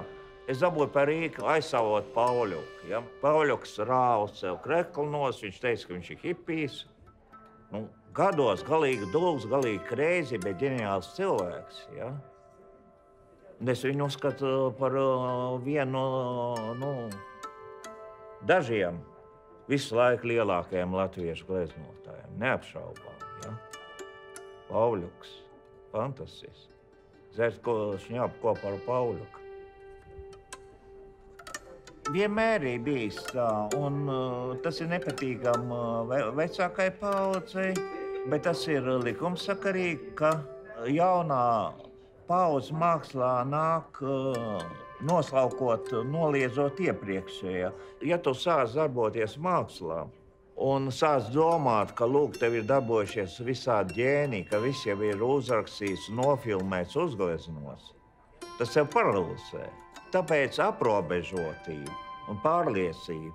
Es dabūju par Rīgu aizsavot Pauļuku. Ja? Pauļuks rāva sev kreklu nos, viņš teica, ka viņš ir hipijs. Gados galīgi dulks, galīgi kreizi, bet ģeniāls cilvēks. Ja? Un es viņu uzskatu par vienu no dažiem visu laiku lielākajiem latviešu gleznotājiem. Neapšaubām. Ja? Pauļuks. Fantastisks. Zērt šņāpu kopā ar Pauļuku. Vienmēr ir bijis tā, un tas ir nepatīkam vecākai paudzei, bet tas ir likumsakarīgi, ka jaunā paudze mākslā nāk noslaukot, noliedzot iepriekšējā. Ja tu sāc darboties mākslā un sāc domāt, ka lūk, tev ir darbojušies visādi ģēniji, ka viss jau ir uzrakstīts, nofilmēts, uzgleznos, tas tev paralizē. Tāpēc aprobežotība un pārliecība,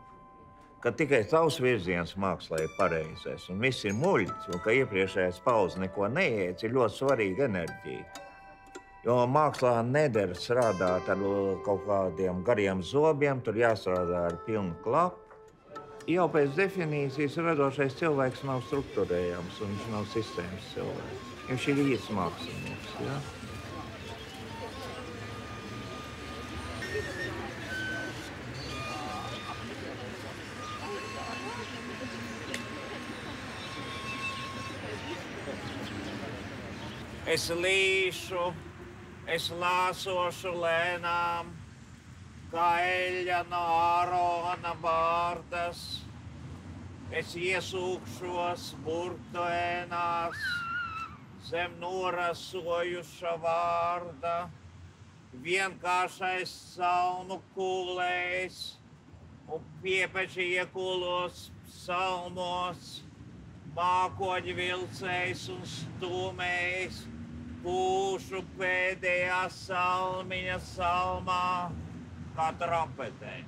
ka tikai tavs virziens mākslā ir pareizais un viss ir muļķis, un ka iepriekšējais paudze neko neiec, ir ļoti svarīga enerģija. Jo mākslā neder strādāt ar kaut kādiem gariem zobiem, tur jāstrādā ar pilnu klapu. Jau pēc definīcijas radošais cilvēks nav strukturējams un viņš nav sistēmas cilvēks. Viņš ir īsts mākslinieks, ja? Es līšu, es lāsošu lēnām, kā eļļa no Ārona bārdas. Es iesūkšos burtoēnās zem norasojuša vārda, vienkāršais salmu kūlējs un piepeši iekulos salmos, mākoņu vilcējs un stūmējs, pūšu pēdējā salmiņa salmā, kā trompetē.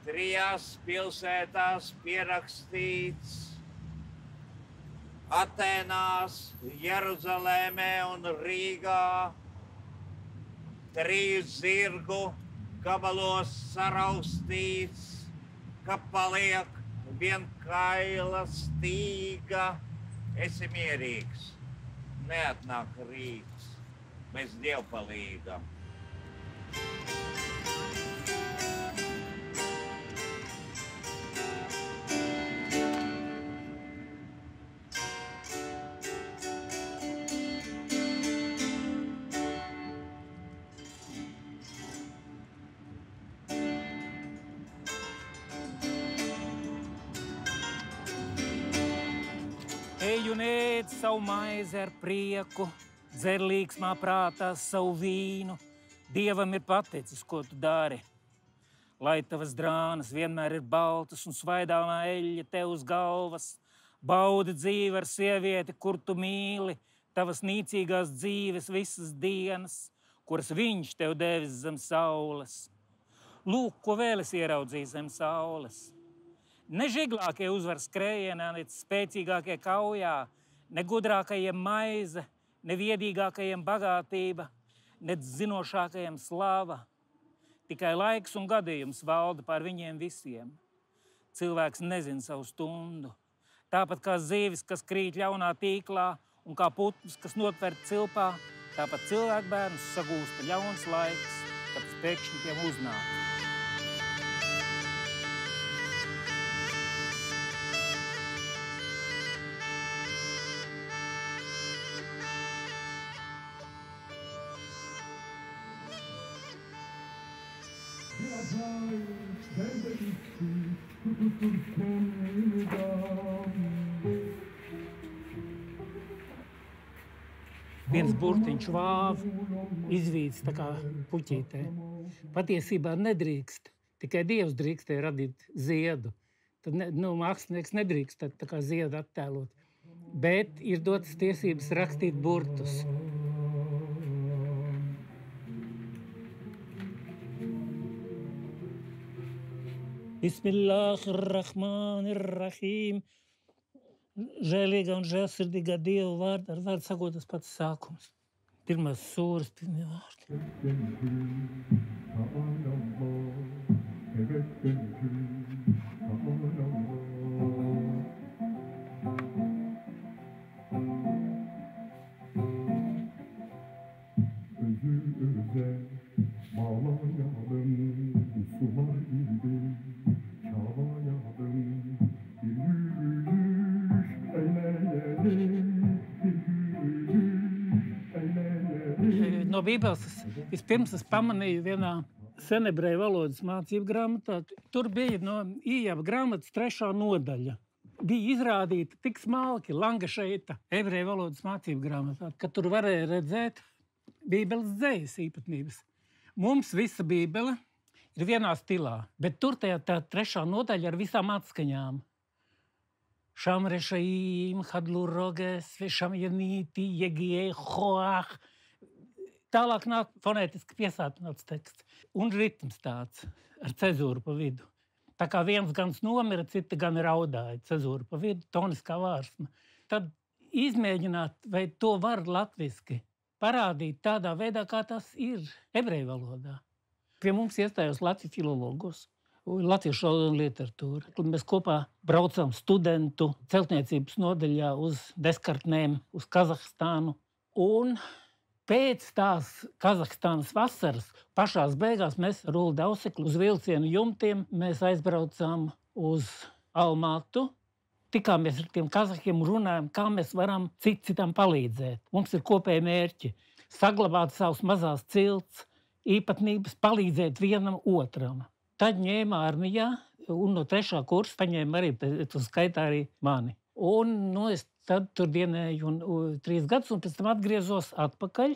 3 pilsētās pierakstīts Atēnās, Jeruzalēmē un Rīgā, 3 zirgu gabalos saraustīts, ka paliek vien kaila stīga. Esi mierīgs, neatnāk rīts, mēs dievpalīgam. Ej un ēd savu maizi ar prieku, dzer līksmā prātā savu vīnu. Dievam ir paticis, ko tu dari. Lai tavas drānas vienmēr ir baltas un svaidāmā eļļa tev uz galvas. Baudi dzīvi ar sievieti, kur tu mīli, tavas nīcīgās dzīves visas dienas, kuras viņš tev devis zem saules. Lūk, ko vēl es ieraudzīju zem saules. Ne žiglākie uzvar skrējienā, ne spēcīgākie kaujā, ne gudrākajiem maize, ne viedīgākajiem bagātība, ne zinošākajiem slava. Tikai laiks un gadījums valda pār viņiem visiem. Cilvēks nezina savu stundu. Tāpat kā zīvis, kas krīt ļaunā tīklā, un kā putns, kas notver cilpā, tāpat cilvēku bērnus sagūsta ļauns laiks, kad pēkšņi tiem uznāk. Viens burtiņš vāv, izvīts tā kā puķītē. Patiesībā nedrīkst, tikai Dievs drīkstēja radīt ziedu. Tad mākslinieks nedrīkst tā kā ziedu attēlot. Bet ir dotas tiesības rakstīt burtus. Bismillahirrahmanirrahim. Žēlīgā un žēlsirdīgā Dieva vārdā, ar vārdu sakot tas pats sākums. Pirmās sūras, pirmie vārdi. No Bībeles vispirms es pamanīju vienā senebreju valodas mācību grāmatā. Tur bija no Ījaba grāmatas 3. nodaļa. Bija izrādīta tik smalki Langašeita ebreju valodas mācību grāmatā, ka tur varēja redzēt Bībeles dzejas īpatnības. Mums visa Bībele ir vienā stilā, bet tur tā 3. nodaļa ar visām atskaņām. Šamrešaīm, hadluroges, šamjanīti, jegie, hoah. Tālāk nāk fonētiski piesātināts teksts un ritms tāds ar cezūru pa vidu. Tā kā viens gan nomira, citi gan raudāja, cezūru pa vidu, toniskā vārsma. Tad izmēģināt, vai to var latviski parādīt tādā veidā, kā tas ir ebreju valodā. Pie mums iestājās Latvijas filologos, latviešu valoda un literatūra. Mēs kopā braucām studentu celtniecības nodaļā uz Deskartnēm, uz Kazahstānu. Un pēc tās Kazahstānas vasaras pašās beigās mēs ar Ulu Dauseklu uz vilcienu jumtiem mēs aizbraucām uz Almatu. Tikāmies ar tiem kazahiem un runājām, kā mēs varam citam palīdzēt. Mums ir kopēji mērķi saglabāt savus mazās cilts, īpatnības, palīdzēt vienam otram. Tad ņēma armijā Un no 3. kursa paņēma arī tu skaitā arī mani. Un es tad tur dienēju 3 gadus, un pēc tam atgriezos atpakaļ.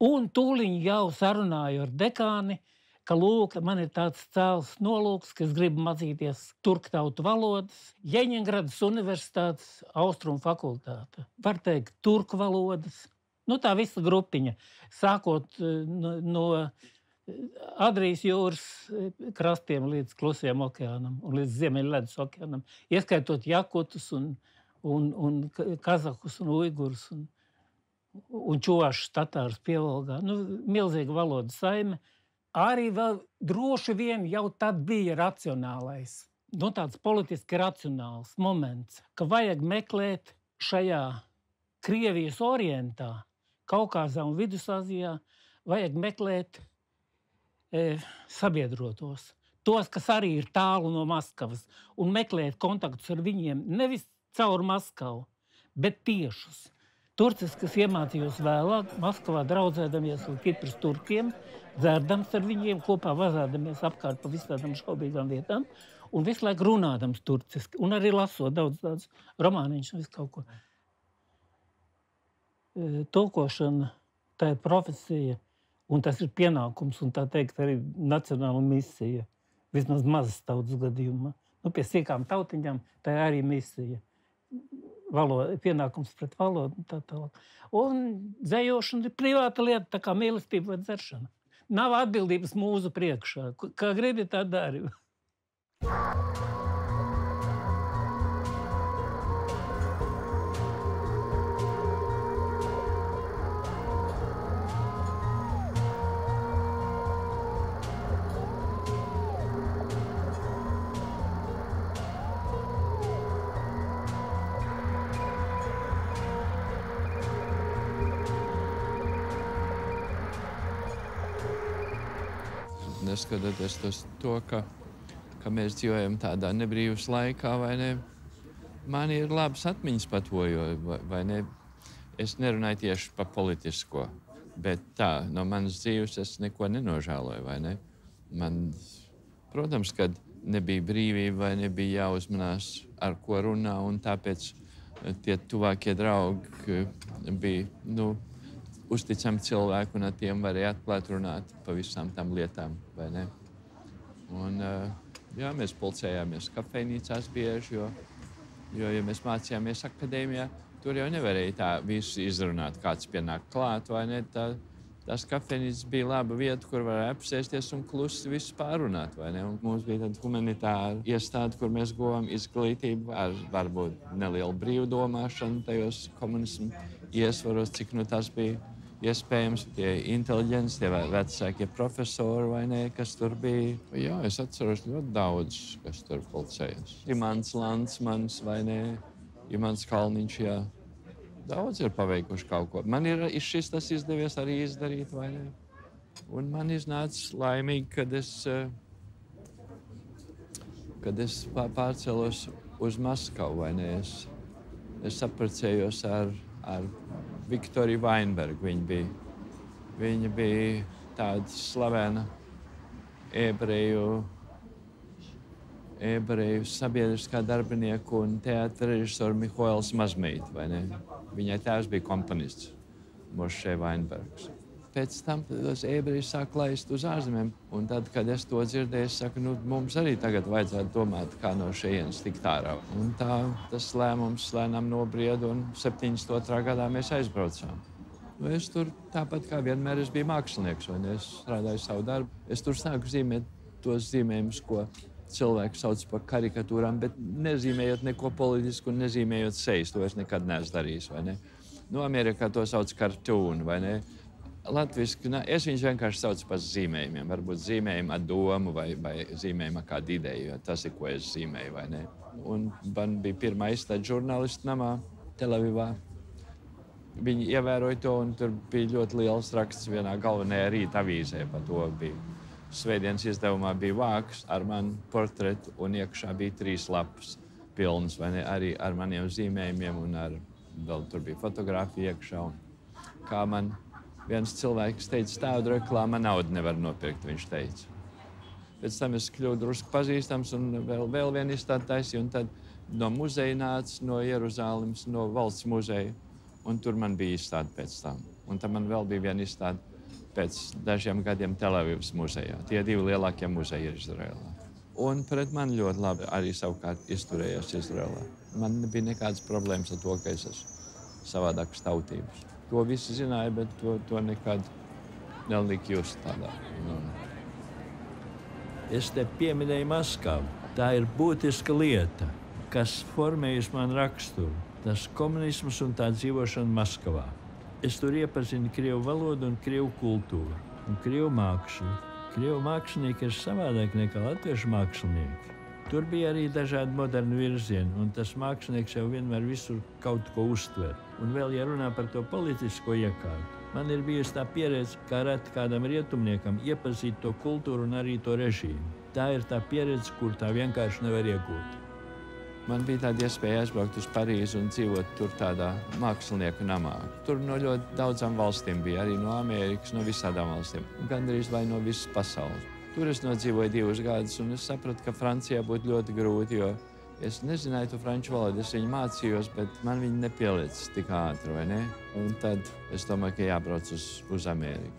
Un tūliņ jau sarunāju ar dekāni, ka lūk, man ir tāds cēls nolūks, ka es gribu mācīties turku tautu valodas. Jeņingradas universitātes austrumu fakultāte. Var teikt, turku valodas. Tā visa grupiņa, sākot no Adrijas jūras krastiem līdz Klusajam okeānam un līdz Ziemeļledus okeānam, ieskaitot jakutus un kazahus un uigurus un čuvašus tatārus Pievolgā. Milzīga valoda saime. Arī vēl droši vien jau tad bija racionālais, tāds politiski racionāls moments, ka vajag meklēt šajā Krievijas orientā, Kaukāzā un Vidusāzijā, vajag meklēt sabiedrotos. Tos, kas arī ir tālu no Maskavas, un meklēt kontaktus ar viņiem nevis caur Maskavu, bet tiešus. Turcis, kas iemācījos vēlāk, Maskavā draudzēdamies ar Kipras turkiem, dzērdams ar viņiem, kopā vazādamies apkārt pa visādām šaubīgām vietām, un visu laiku runādams turciski, un arī lasot daudz romāniņus un visu kaut ko. Tulkošana, tā ir profesija, un tas ir pienākums, un tā teikt arī nacionāla misija. Vismaz mazas tautas gadījumā. Pie sīkām tautiņām tā ir arī misija. Pienākums pret valodu un tā tālāk. Un dzējošana ir privāta lieta, tā kā mīlestība vai dzeršana. Nav atbildības mūsu priekšā. Kā gribi, tā dari. Neskatoties to, ka mēs dzīvojam tādā nebrīvas laikā, vai ne? Man ir labas atmiņas par to, vai ne? Es nerunāju tieši par politisko, bet tā, no manas dzīves es neko nenožēloju, vai ne? Man, protams, kad nebija brīvība, vai nebija jāuzmanās, ar ko runā, un tāpēc tie tuvākie draugi bija, uzticami cilvēki, un ar tiem varēja atklāt runāt pa visām tām lietām, vai ne? Un, jā, mēs pulcējāmies kafejnīcās bieži, jo, ja mēs mācījāmies akadēmijā, tur jau nevarēja tā visu izrunāt, kāds pienāk klāt, vai ne? Tās kafejnīcas bija laba vieta, kur varēja apsēsties un klusi visu pārunāt, vai ne? Un mums bija tāda humanitāra iestāde, kur mēs guvām izglītību ar varbūt nelielu brīvdomāšanu tajos komunismu iesvaros, cik tas bija iespējams, tie inteliģenci, tie vecākie profesori, vai ne, kas tur bija. Jā, es atceros ļoti daudz, kas tur pulcējas. Imants Landsmans, vai ne, Imants Kalniņš, jā. Daudz ir paveikuši kaut ko. Man ir šis tas izdevies arī izdarīt, vai ne? Un man iznāca laimīgi, kad es pārcēlos uz Maskavu, vai ne? Es apprecējos ar Viktoriju Vainbergu. Viņa bija tāda slavena ebreju sabiedriskā darbinieku un teātra režisora Mihoils Mazmeita, vai ne? Viņai tēvs bija komponists, Mošē Vainbergs. Pēc tam tos ebrejus sāk laist uz ārzemēm, un tad, kad es to dzirdēju, es saku, mums arī tagad vajadzētu domāt, kā no šejienes tikt ārā. Un tā tas lēmums lēnām nobrieda, un 72. gadā mēs aizbraucām. Es tur tāpat kā vienmēr es biju mākslinieks, vai ne? Es strādāju savu darbu. Es tur sāku zīmēt tos zīmējumus, ko cilvēki sauc par karikatūrām, bet nezīmējot neko politisku un nezīmējot sejas. To es nekad neesmu darījis, vai ne? Amerikā to sauc cartoon, vai ne? Latviski, es viņus vienkārši saucu par zīmējumiem. Varbūt zīmējumu ar domu vai zīmējumu ar kādu ideju, jo tas ir, ko es zīmēju, vai ne? Un man bija pirmā izstāde žurnālistu namā Telavivā. Viņi ievēroja to, un tur bija ļoti liels raksts vienā galvenajā rīta avīzē par to bija. Svētdienas izdevumā bija vāks ar manu portretu, un iekšā bija 3 lapas pilnas, vai ne? Arī ar maniem zīmējumiem, un vēl tur bija fotografija iekšā. Un kā man viens cilvēks teica, tādu reklāmu naudu nevar nopirkt, viņš teica. Pēc tam es kļuvu drusku pazīstams un vēl vienu izstādi taisīju. Un tad no muzeja nāca no Jeruzālemes, no valsts muzeja. Un tur man bija izstāde pēc tam. Un tad man vēl bija viena izstāde pēc dažiem gadiem Telavivas muzejā. Tie 2 lielākie muzeji ir Izrēlā. Un pret mani ļoti labi arī savukārt izturējās Izrēlā. Man nebija nekādas problēmas ar to, ka es esmu savādākas tautības. To visi zināja, bet to nekad nelika just tādā. Es te pieminēju Maskavu. Tā ir būtiska lieta, kas formējas man raksturu. Tas komunisms un tā dzīvošana Maskavā. Es tur iepazinu krievu valodu un krievu kultūru un krievu mākslu. Krievu mākslinieki ir savādāk nekā latviešu mākslinieki. Tur bija arī dažādi moderni virzieni, un tas mākslinieks jau vienmēr visur kaut ko uztver. Un vēl, ja runā par to politisko iekārtu, man ir bijusi tā pieredze, kā reti kādam rietumniekam iepazīt to kultūru un arī to režīmu. Tā ir tā pieredze, kur tā vienkārši nevar iegūt. Man bija tāda iespēja aizbraukt uz Parīzi un dzīvot tur tādā mākslinieku namā. Tur no ļoti daudzām valstīm bija, arī no Amerikas, no visādām valstīm. Gandrīz vai no visas pasaules. Tur es nodzīvoju 2 gadus, un es sapratu, ka Francijā būtu ļoti grūti, jo es nezināju to franču valodu. Es viņu mācījos, bet man viņa nepielicis tik ātri, vai ne? Un tad es domāju, ka jābrauc uz Ameriku.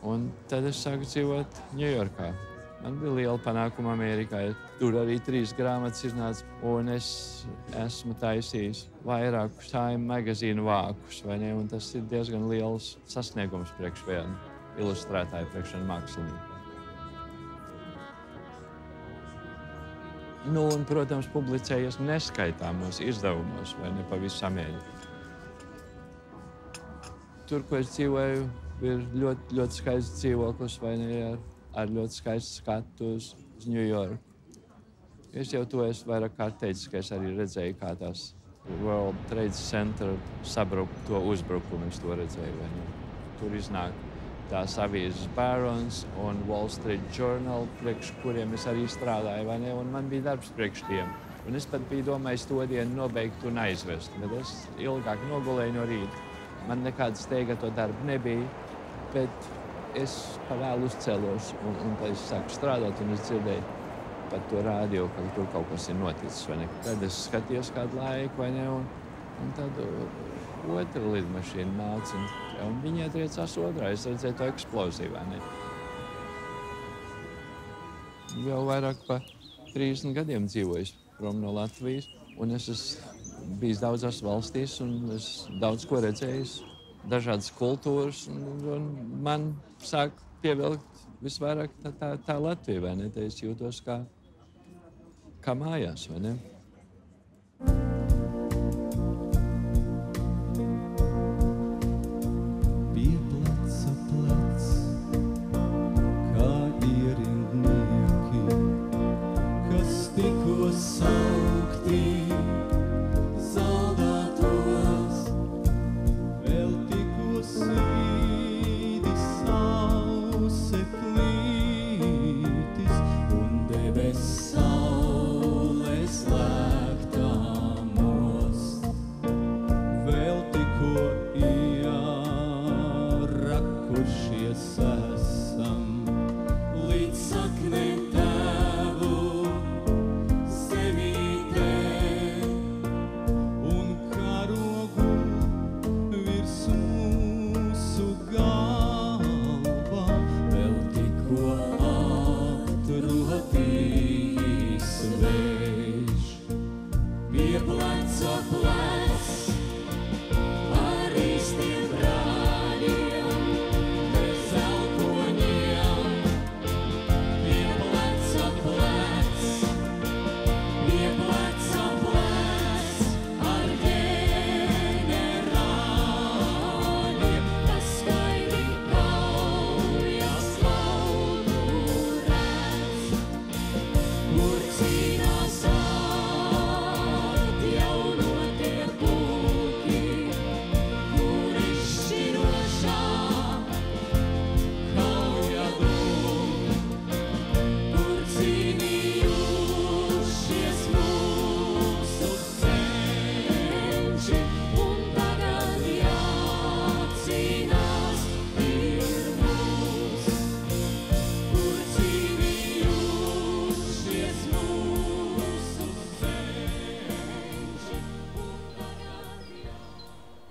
Un tad es sāku dzīvot Ņujorkā. Man bija liela panākuma Amerikā. Tur arī 3 grāmatas iznāca, un es esmu taisījis vairākus Time magazīnu vākus, vai ne? Un tas ir diezgan liels sasniegums priekš vienu ilustrētāju, priekš vienu mākslinieku. Nu, un, protams, publicējies neskaitāmos izdevumos, vai ne, pa visu Ameriku. Tur, ko es dzīvoju, ir ļoti, ļoti skaists dzīvoklis, vai ne, ar ļoti skaistu skatu uz Ņujorku. Es jau to esmu vairāk kārt teicis, ka es arī redzēju, kā tās World Trade Center to uzbrukumu. Es to redzēju, vai ne? Tur iznāk tās avīzes Barons un Wall Street Journal, priekš kuriem es arī strādāju, vai ne? Un man bija darbs priekš tiem. Un es pat biju domājis to dienu nobeigt un aizvest, bet es ilgāk nogulēju no rīta. Man nekāda steiga to darbu nebija, bet es pavēlu uzcēlos, un tad es sāku strādāt, un es dzirdēju par to radio, ka tur kaut kas ir noticis, vai ne? Tad es skatījos kādu laiku, vai ne, un tad otra lidmašīna nāca, un viņi ietriecās otrā. Es redzēju to eksploziju, vai ne? Jau vairāk pa 30 gadiem dzīvojis prom no Latvijas, un es esmu bijis daudzās valstīs, un es daudz ko redzējis. Dažādas kultūras, un man sāk pievilkt visvairāk tā Latvija, vai ne? Te es jūtos kā mājās, vai ne? Pie pleca plec, kā ierindnieki, kas tikko saukti. Saules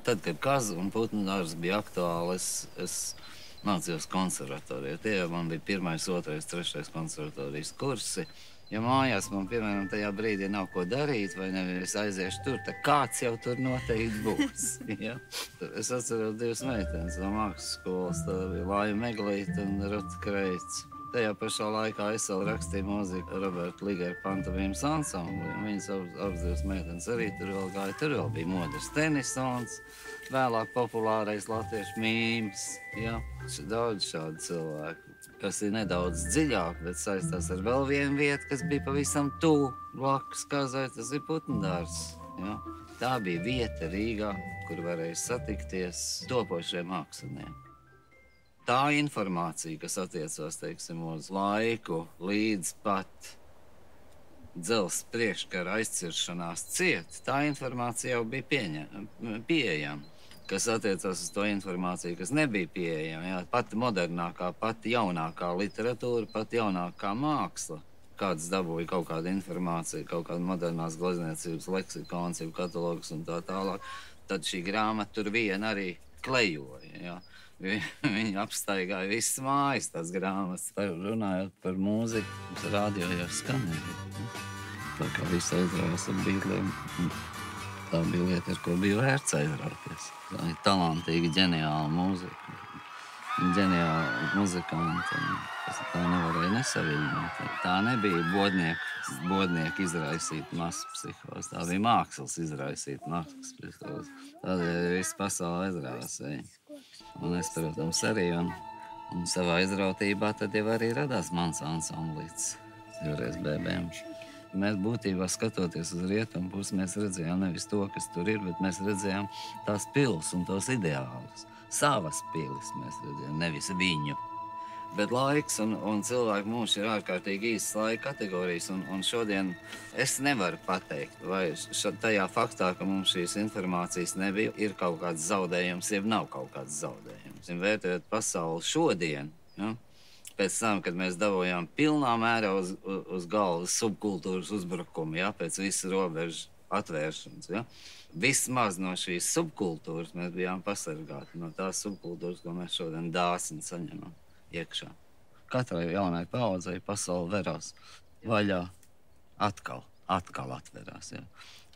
Tad, kad kaza un putnu dārzs bija aktuāli, es mācījos konservatorijā. Tie jau man bija 1., 2., 3. konservatorijas kursi. Ja mājās man, piemēram, tajā brīdī nav ko darīt, vai nevis es aiziešu tur, tad kāds jau tur noteikti būs. Ja? Es atceros 2 meitenes no mākslas skolas. Tā bija Laima Meglīte un Ruta Kreits. Tajā pašā laikā es vēl rakstīju mūziku Roberta Ligera pantomīmas ansambli. Viņas abas 2 meitenes arī tur vēl gāja. Tur vēl bija Modris Tenisons, vēlāk populārais latviešu mīms. Ja? Daudz šādu cilvēku, kas ir nedaudz dziļāk, bet saistās ar vēl vienu vietu, kas bija pavisam tuvu blakus Kazai, tas ir putnu dārzs. Ja? Tā bija vieta Rīgā, kur varēja satikties topošiem māksliniekiem. Tā informācija, kas attiecās, teiksim, uz laiku, līdz pat dzelzs priekškara aizciršanās ciet, tā informācija jau bija pieejama. Kas attiecās uz to informāciju, kas nebija pieejama. Jā, pati modernākā, pati jaunākā literatūra, pati jaunākā māksla. Kāds dabūja kaut kādu informāciju, kaut kādu modernās glezniecības leksikons, katalogus un tā tālāk. Tad šī grāmata tur viena arī klejoja. Jā. Viņi apstaigāja visas mājas, tās grāmatas. Runājot par mūziku, mums radio jau skanēja. Tā kā viss aizrājās ar Beatliem. Tā bija lieta, ar ko bija vērts aizrauties. Tā ir talantīgi, ģeniāla mūzika. Ģeniāla muzikanti. Tā nevarēja nesaviļņot. Tā nebija bodnieku izraisīta masas psihoz. Tā bija mākslas izraisīta masas psihoz. Tādēļ viss pasaule aizrājās. Un es, protams, arī. Un savā izrautībā tad jau arī radās mans ansamblīts. Joreiz bēbēm. Mēs būtībā skatoties uz rietumu pusi, mēs redzējām nevis to, kas tur ir, bet mēs redzējām tās pils un tos ideālus. Savas pilis mēs redzējām, nevis viņu. Bet laiks un cilvēku mūžs ir ārkārtīgi īsas laika kategorijas, un šodien es nevaru pateikt, vai tajā faktā, ka mums šīs informācijas nebija, ir kaut kāds zaudējums, jeb nav kaut kāds zaudējums. Vērtējot pasauli šodien, ja? Pēc tam, kad mēs dabūjām pilnā mērā uz galvas subkultūras uzbrukumu, ja, pēc visu robežu atvēršanas, ja, vismaz no šīs subkultūras mēs bijām pasargāti, no tās subkultūras, ko mēs šodien dāsni saņemam iekšā. Katrai jaunai paaudzei pasauli verās vaļā, atkal atverās, ja.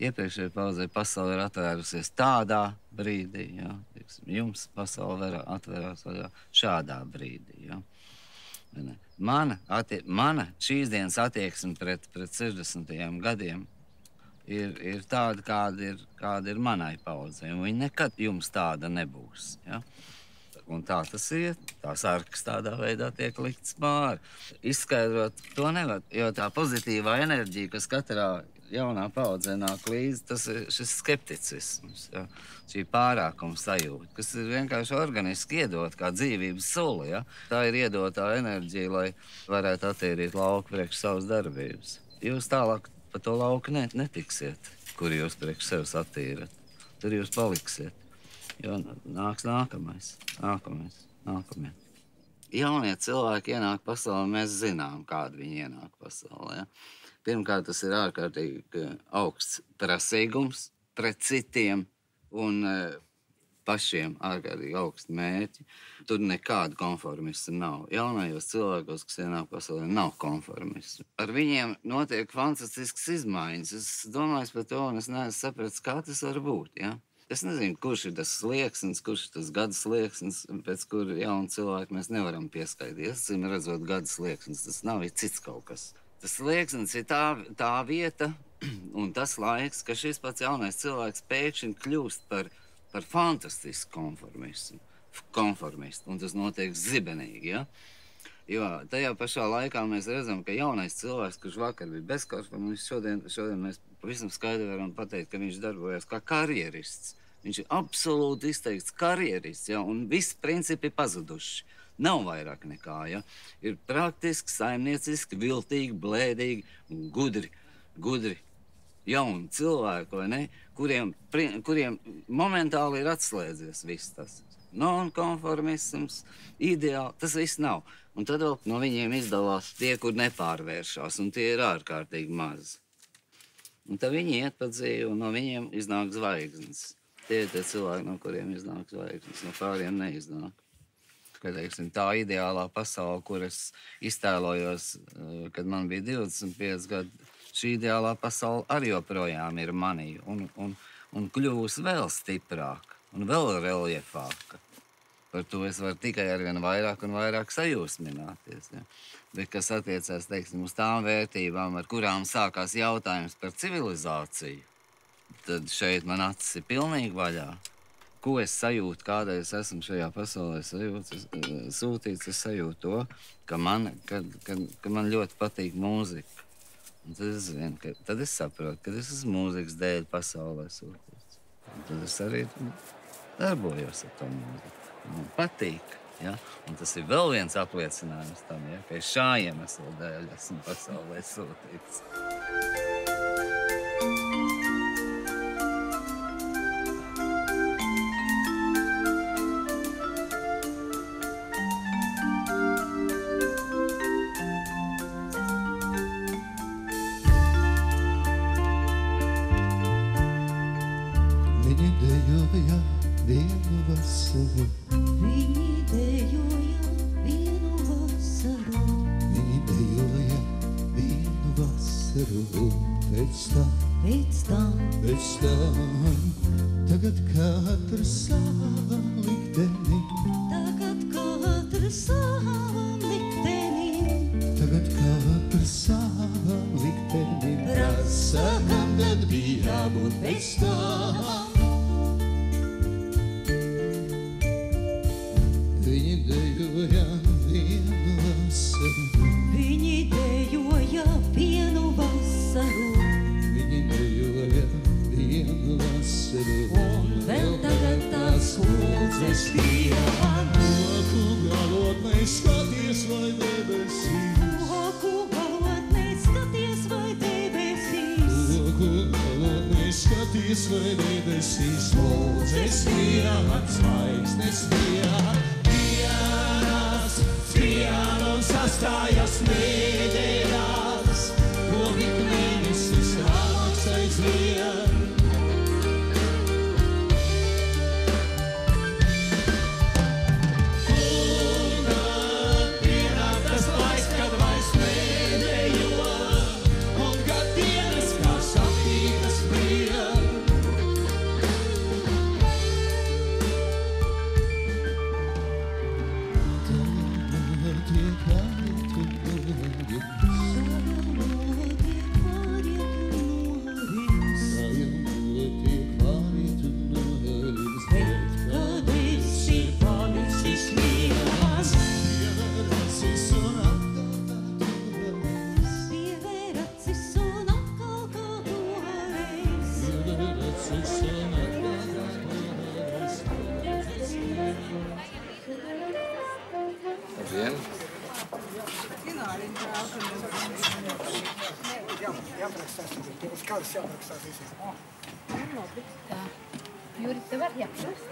Iepriekšējai paaudzei pasauli ir atvērusies tādā brīdī, ja, jums pasauli atverās vaļā šādā brīdī, ja. Mana šīs dienas attieksme pret 60. gadiem ir tāda, kāda ir manai paudzei. Viņa nekad jums tāda nebūs. Ja? Un tā tas ir. Tās arkas tādā veidā tiek liktas pāri. Izskaidrot to nevar, jo tā pozitīvā enerģija, kas katrā jaunā paudzē nāk līdzi, tas ir šis skepticisms, ja? Šī pārākuma sajūta, kas ir vienkārši organiski iedot kā dzīvības soli. Ja? Tā ir iedotā enerģija, lai varētu attīrīt lauku priekš savas darbības. Jūs tālāk pa to lauku netiksiet, kur jūs priekš sevis attīrat. Tur jūs paliksiet, jo nāks nākamais. Jaunie cilvēki ienāk pasaulē, mēs zinām, kādi viņi ienāk pasaulē. Ja? Pirmkārt, tas ir ārkārtīgi augsts prasīgums pret citiem un pašiem ārkārtīgi augsti mērķi. Tur nekāda konformista nav. Jaunajos cilvēkos, kas ienāk pasaulē, nav konformisti. Ar viņiem notiek fantastiskas izmaiņas. Es domāju par to, un es neesmu sapratis, kā tas var būt. Ja? Es nezinu, kurš ir tas slieksnis, kurš ir tas gada slieksnis, pēc kura jaunu cilvēku mēs nevaram pieskaidīt. Es redzot gada slieksnis, tas nav cits kaut kas. Tas slieksnis ir tā vieta un tas laiks, ka šis pats jaunais cilvēks pēkšņi kļūst par fantastisku konformistu. Un tas notiek zibenīgi, ja? Jo tajā pašā laikā mēs redzam, ka jaunais cilvēks, kurš vakar bija bezkonformists, šodien mēs pavisam skaidri varam pateikt, ka viņš darbojas kā karjerists. Viņš ir absolūti izteikts karjerists, ja? Un visi principi pazuduši. Nav vairāk nekā, ja? Ir praktiski, saimnieciski, viltīgi, blēdīgi, gudri, jauni cilvēki, vai ne? Kuriem momentāli ir atslēdzies viss tas. Nonkonformisms, ideāli, tas viss nav. Un tad vēl no viņiem izdalās tie, kur nepārvēršās, un tie ir ārkārtīgi mazi. Un tad viņi iet pa dzīvi, un no viņiem iznāk zvaigznes. Tie ir tie cilvēki, no kuriem iznāk zvaigznes, no pāriem neiznāk. Ka, teiksim, tā ideālā pasaule, kur es iztēlojos, kad man bija 25 gadi, šī ideālā pasaule arī joprojām ir manī un kļūs vēl stiprāka un vēl reliefāka. Par to es varu tikai arvien vairāk un vairāk sajūsmināties. Ja? Bet, kas attiecās, teiksim, uz tām vērtībām, ar kurām sākās jautājums par civilizāciju, tad šeit man acis ir pilnīgi vaļā. Ko es sajūtu, kādēļ es esmu šajā pasaulē sūtīts, es sajūtu to, ka man ļoti patīk mūzika. Un tad es saprotu, ka es esmu mūzikas dēļ pasaulē sūtīts. Un tad es arī darbojos ar to mūziku. Man patīk, ja? Un tas ir vēl viens apliecinājums tam, ja? Ka es šā iemesla dēļ esmu pasaulē sūtīts. Viņi dejoja vienu vasaru. Viņi dejoja vienu vasaru. Viņi dejoja vienu vasaru. Pēc tam, tagad katrs savam liktenim. Tagad katrs savam liktenim. Prasa, kam tad bija jābūt pēc tam. Viņi dejoja vienu vasaru. Viņi dejoja vienu vasaru. Viņi dejoja vienu vasaru. Un vēl tagad tās lūdzes skrien. Roku galotnē skaties vai debesīs. Roku galotnē skaties vai debesīs. Roku galotnē skaties vai debesīs. Lūdzes skrien, zvaigznes skrien. Skrien un sastājas nedēļās, ko ikmēnesis rāks aizvien. Un pienāk tas laiks, kad vairs nedejo, un kad dienas kā sapītas brien. Juri, tev var jāprast?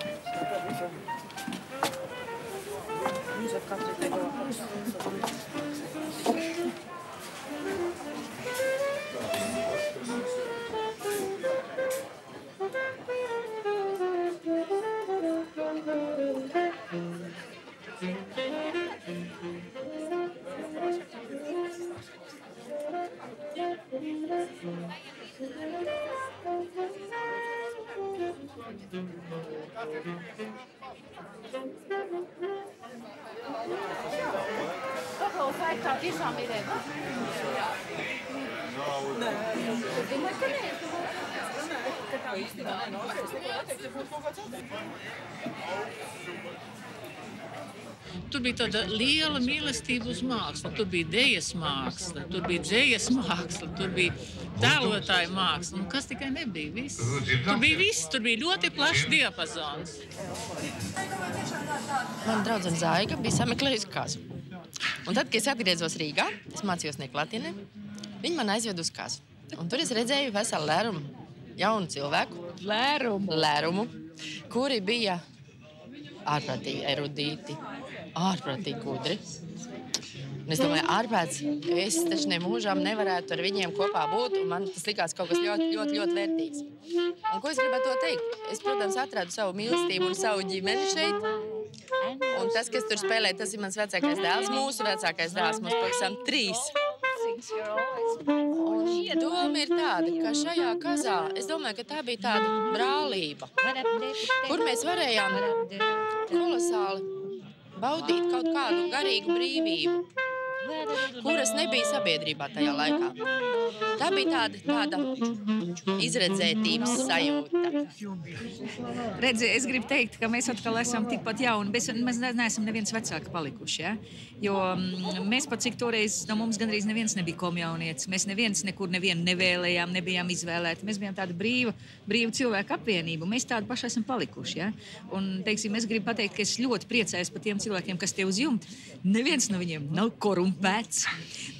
Paklaus, vai tā tiešām ir Eva? Nē. Es domāju, ka nē. Ka tā īstenībā nenāksies. Es neko neteiktu, ja būtu kaut kāds atteikts. Tur bija tāda liela mīlestība uz mākslu. Tur bija dejas māksla, tur bija dzejas māksla, tur bija tēlotāja māksla. Un kas tikai nebija viss. Tur bija viss, tur bija ļoti plašs diapazons. Mana draudzene Zaiga bija sameklējusi kazu. Un tad, kad es atgriezos Rīgā, es mācījos neklātienē, viņa man aizved uz kazu. Un tur es redzēju veselu lērumu jaunu cilvēku. Lērumu, kuri bija ārprātīgi erudīti, ārprātīgi gudri. Un es domāju, ārpēc es taču nemūžām nevarētu ar viņiem kopā būt, un man tas likās kaut kas ļoti vērtīgs. Un ko es gribētu to teikt? Es, protams, atradu savu mīlestību un savu ģimeni šeit. Un tas, kas tur spēlē, tas ir mans vecākais dēls, mūsu vecākais dēls, mums pavisam 3. Un doma ir tāda, ka šajā kazā, es domāju, ka tā bija tāda brālība, kur mēs varējām kolosāli baudīt kaut kādu garīgu brīvību, kuras nebija sabiedrībā tajā laikā. Tā bija tāda izredzētības sajūta. Redzi, es gribu teikt, ka mēs atkal esam tikpat jauni, bet mēs neesam neviens vecāki palikuši, ja? Jo mēs pat cik toreiz no mums gandrīz neviens nebija komjaunietis. Mēs neviens nekur nevienu nevēlējām, nebijām izvēlēti. Mēs bijām tāda brīva cilvēku apvienība. Mēs tādi paši esam palikuši, ja? Un, teiksim, es gribu pateikt, ka es ļoti priecājos par tiem cilvēkiem, kas te uz jumta. Neviens no viņiem nav korumpēts,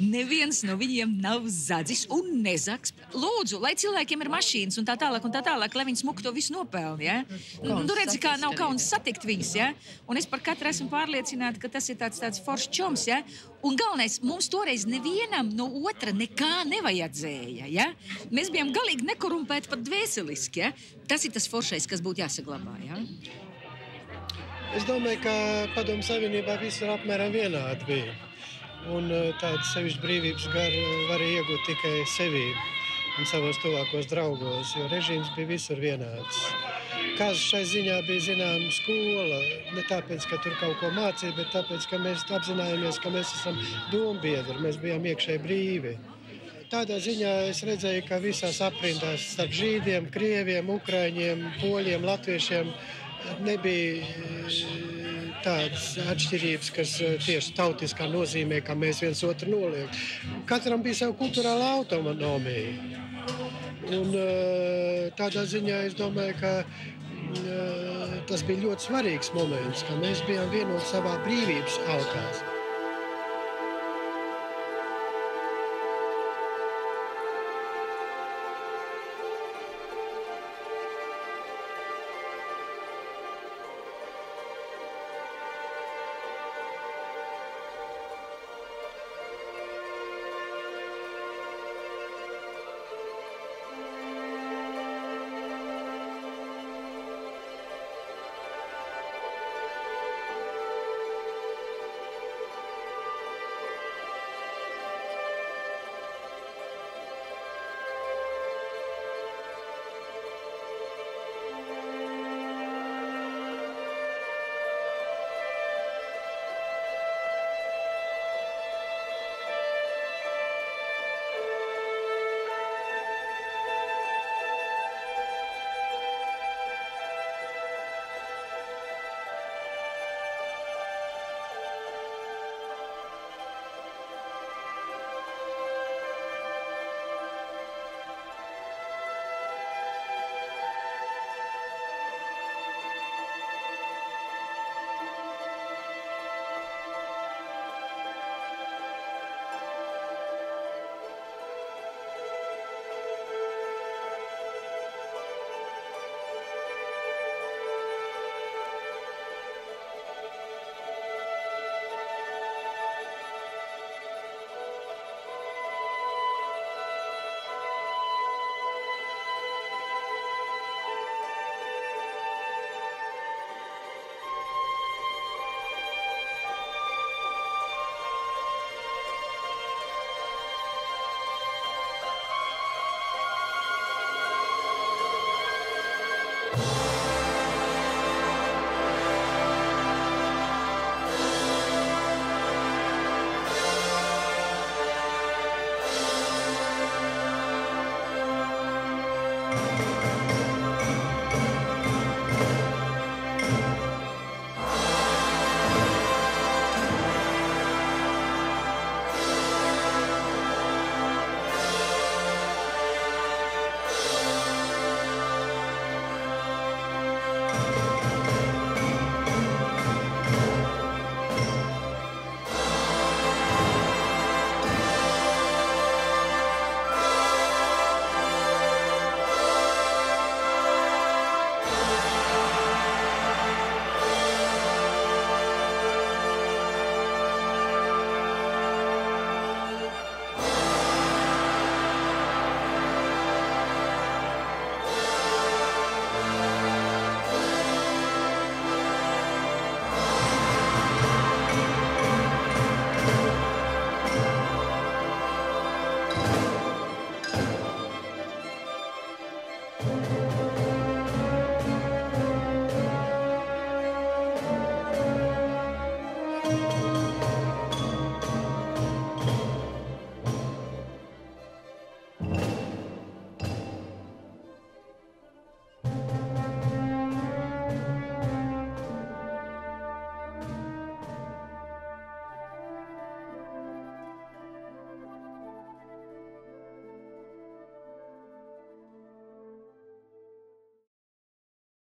neviens no viņiem nav zadzis un nezags. Lūdzu, lai cilvēkiem ir mašīnas un tā tālāk, lai viņi smuku to visu nopelni, ja? Tu redzi, kā nav kauns satikt viņus, ja? Un es par katru esmu pārliecināta, ka tas ir tāds foršs čoms, ja? Un galvenais, mums toreiz nevienam no otra nekā nevajadzēja, ja? Mēs bijām galīgi nekorumpēti pat dvēseliski, ja? Tas ir tas foršais, kas būtu jāsaglabā, ja? Es domāju, ka Padomju Savienībā visur apmēram vienādi bija. Un tādas sevišķi brīvības varēja iegūt tikai sevī un savos tuvākos draugos, jo režīms bija visur vienāds. Kaz šai ziņā bija zināma skola, ne tāpēc, ka tur kaut ko mācīja, bet tāpēc, ka mēs apzinājāmies, ka mēs esam dombiedri, mēs bijām iekšēji brīvi. Tādā ziņā es redzēju, ka visās aprindās starp žīdiem, krieviem, ukraiņiem, poļiem, latviešiem nebija tādas atšķirības, kas tieši tautiskā nozīmē, ka mēs viens otru noliek. Katram bija savu kulturāla autonomija. Un tādā ziņā es domāju, ka tas bija ļoti svarīgs moments, ka mēs bijām vienoti savā brīvības alkās.